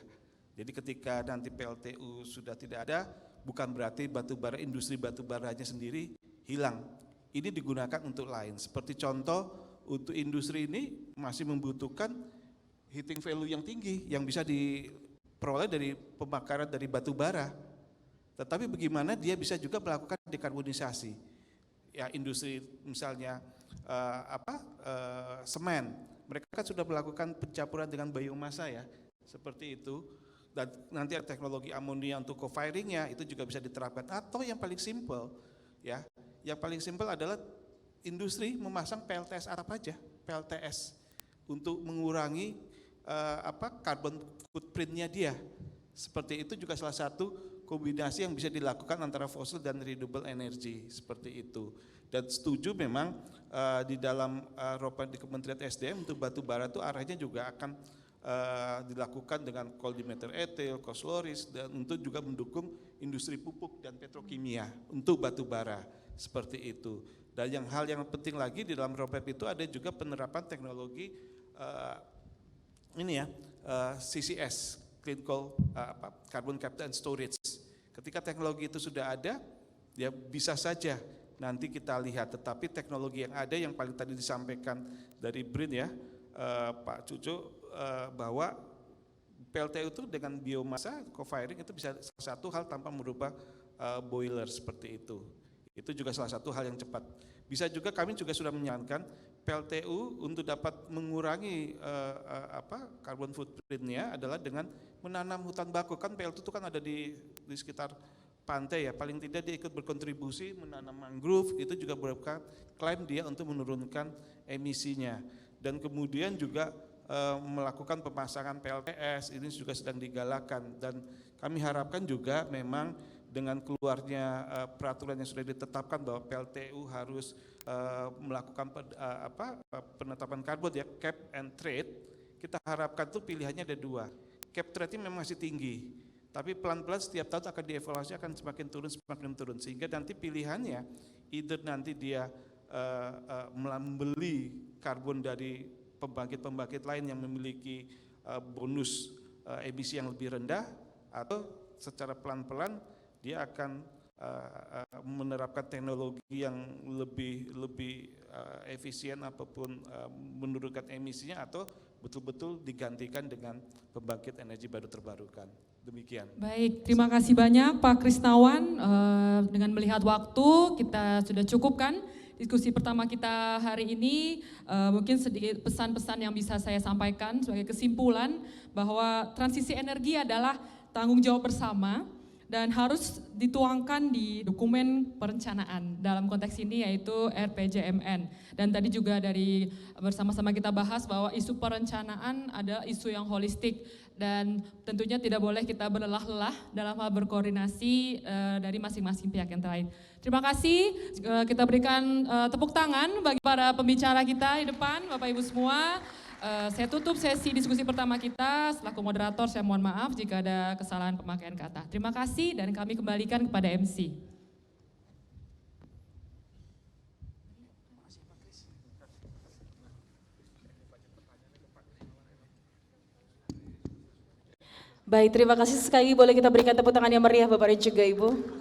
Jadi ketika nanti PLTU sudah tidak ada, bukan berarti batu bara, industri batu baranya sendiri hilang. Ini digunakan untuk lain. Seperti contoh, untuk industri ini masih membutuhkan heating value yang tinggi yang bisa diperoleh dari pembakaran dari batu bara. Tetapi bagaimana dia bisa juga melakukan dekarbonisasi? Ya, industri misalnya semen, mereka kan sudah melakukan pencampuran dengan biomasa ya, seperti itu. Dan nanti ada teknologi amonia untuk co-firingnya, itu juga bisa diterapkan. Atau yang paling simpel, ya, yang paling simpel adalah industri memasang PLTS atap aja, PLTS untuk mengurangi carbon footprint-nya dia. Seperti itu juga salah satu kombinasi yang bisa dilakukan antara fosil dan renewable energy, seperti itu. Dan setuju memang di dalam roadmap di Kementerian SDM untuk batu bara itu arahnya juga akan dilakukan dengan coal dimeter ethyl, kosloris, dan untuk juga mendukung industri pupuk dan petrokimia untuk batu bara, seperti itu. Dan hal yang penting lagi di dalam roadmap itu ada juga penerapan teknologi CCS, Clean Coal Carbon Capture and Storage. Ketika teknologi itu sudah ada, ya bisa saja nanti kita lihat. Tetapi teknologi yang ada yang paling tadi disampaikan dari BRIN ya, Pak Cucu, bahwa PLTU itu dengan biomasa co-firing itu bisa salah satu hal tanpa merubah boiler seperti itu. Itu juga salah satu hal yang cepat. Bisa juga kami juga sudah menyarankan PLTU untuk dapat mengurangi carbon footprint-nya adalah dengan menanam hutan bakau. Kan PLTU itu kan ada di sekitar pantai ya, paling tidak dia ikut berkontribusi menanam mangrove, itu juga merupakan klaim dia untuk menurunkan emisinya. Dan kemudian juga melakukan pemasangan PLTS, ini juga sedang digalakan, dan kami harapkan juga memang dengan keluarnya peraturan yang sudah ditetapkan bahwa PLTU harus melakukan penetapan karbon ya, cap and trade, kita harapkan tuh pilihannya ada dua. Cap trade ini memang masih tinggi, tapi pelan-pelan setiap tahun akan dievaluasi, akan semakin turun, sehingga nanti pilihannya either nanti dia membeli karbon dari pembangkit-pembangkit lain yang memiliki bonus emisi yang lebih rendah, atau secara pelan-pelan dia akan menerapkan teknologi yang lebih efisien apapun menurunkan emisinya, atau betul-betul digantikan dengan pembangkit energi baru terbarukan. Demikian. Baik, terima kasih banyak Pak Krisnawan. Dengan melihat waktu, kita sudah cukupkan diskusi pertama kita hari ini. Mungkin sedikit pesan-pesan yang bisa saya sampaikan sebagai kesimpulan bahwa transisi energi adalah tanggung jawab bersama dan harus dituangkan di dokumen perencanaan, dalam konteks ini yaitu RPJMN. Dan tadi juga dari bersama-sama kita bahas bahwa isu perencanaan adalah isu yang holistik, dan tentunya tidak boleh kita berlelah-lelah dalam hal berkoordinasi dari masing-masing pihak yang terkait. Terima kasih, kita berikan tepuk tangan bagi para pembicara kita di depan, Bapak Ibu semua. Saya tutup sesi diskusi pertama kita. Selaku moderator saya mohon maaf jika ada kesalahan pemakaian kata. Terima kasih dan kami kembalikan kepada MC. Baik, terima kasih sekali. Boleh kita berikan tepuk tangan yang meriah Bapak dan juga Ibu.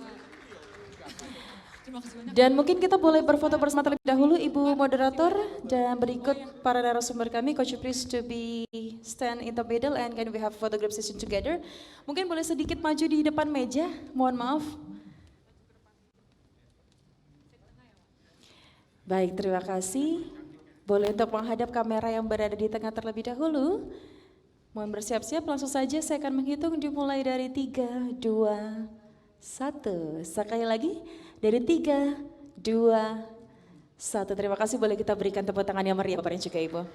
Dan mungkin kita boleh berfoto bersama terlebih dahulu Ibu moderator, dan berikut para narasumber kami. Could you please to be stand in the middle and can we have photograph session together? Mungkin boleh sedikit maju di depan meja, mohon maaf. Baik, terima kasih. Boleh untuk menghadap kamera yang berada di tengah terlebih dahulu. Mohon bersiap-siap, langsung saja saya akan menghitung dimulai dari 3, 2, 1. Sekali lagi dari 3, 2, 1. Terima kasih, boleh kita berikan tepuk tangan yang meriah Bapak dan juga Ibu.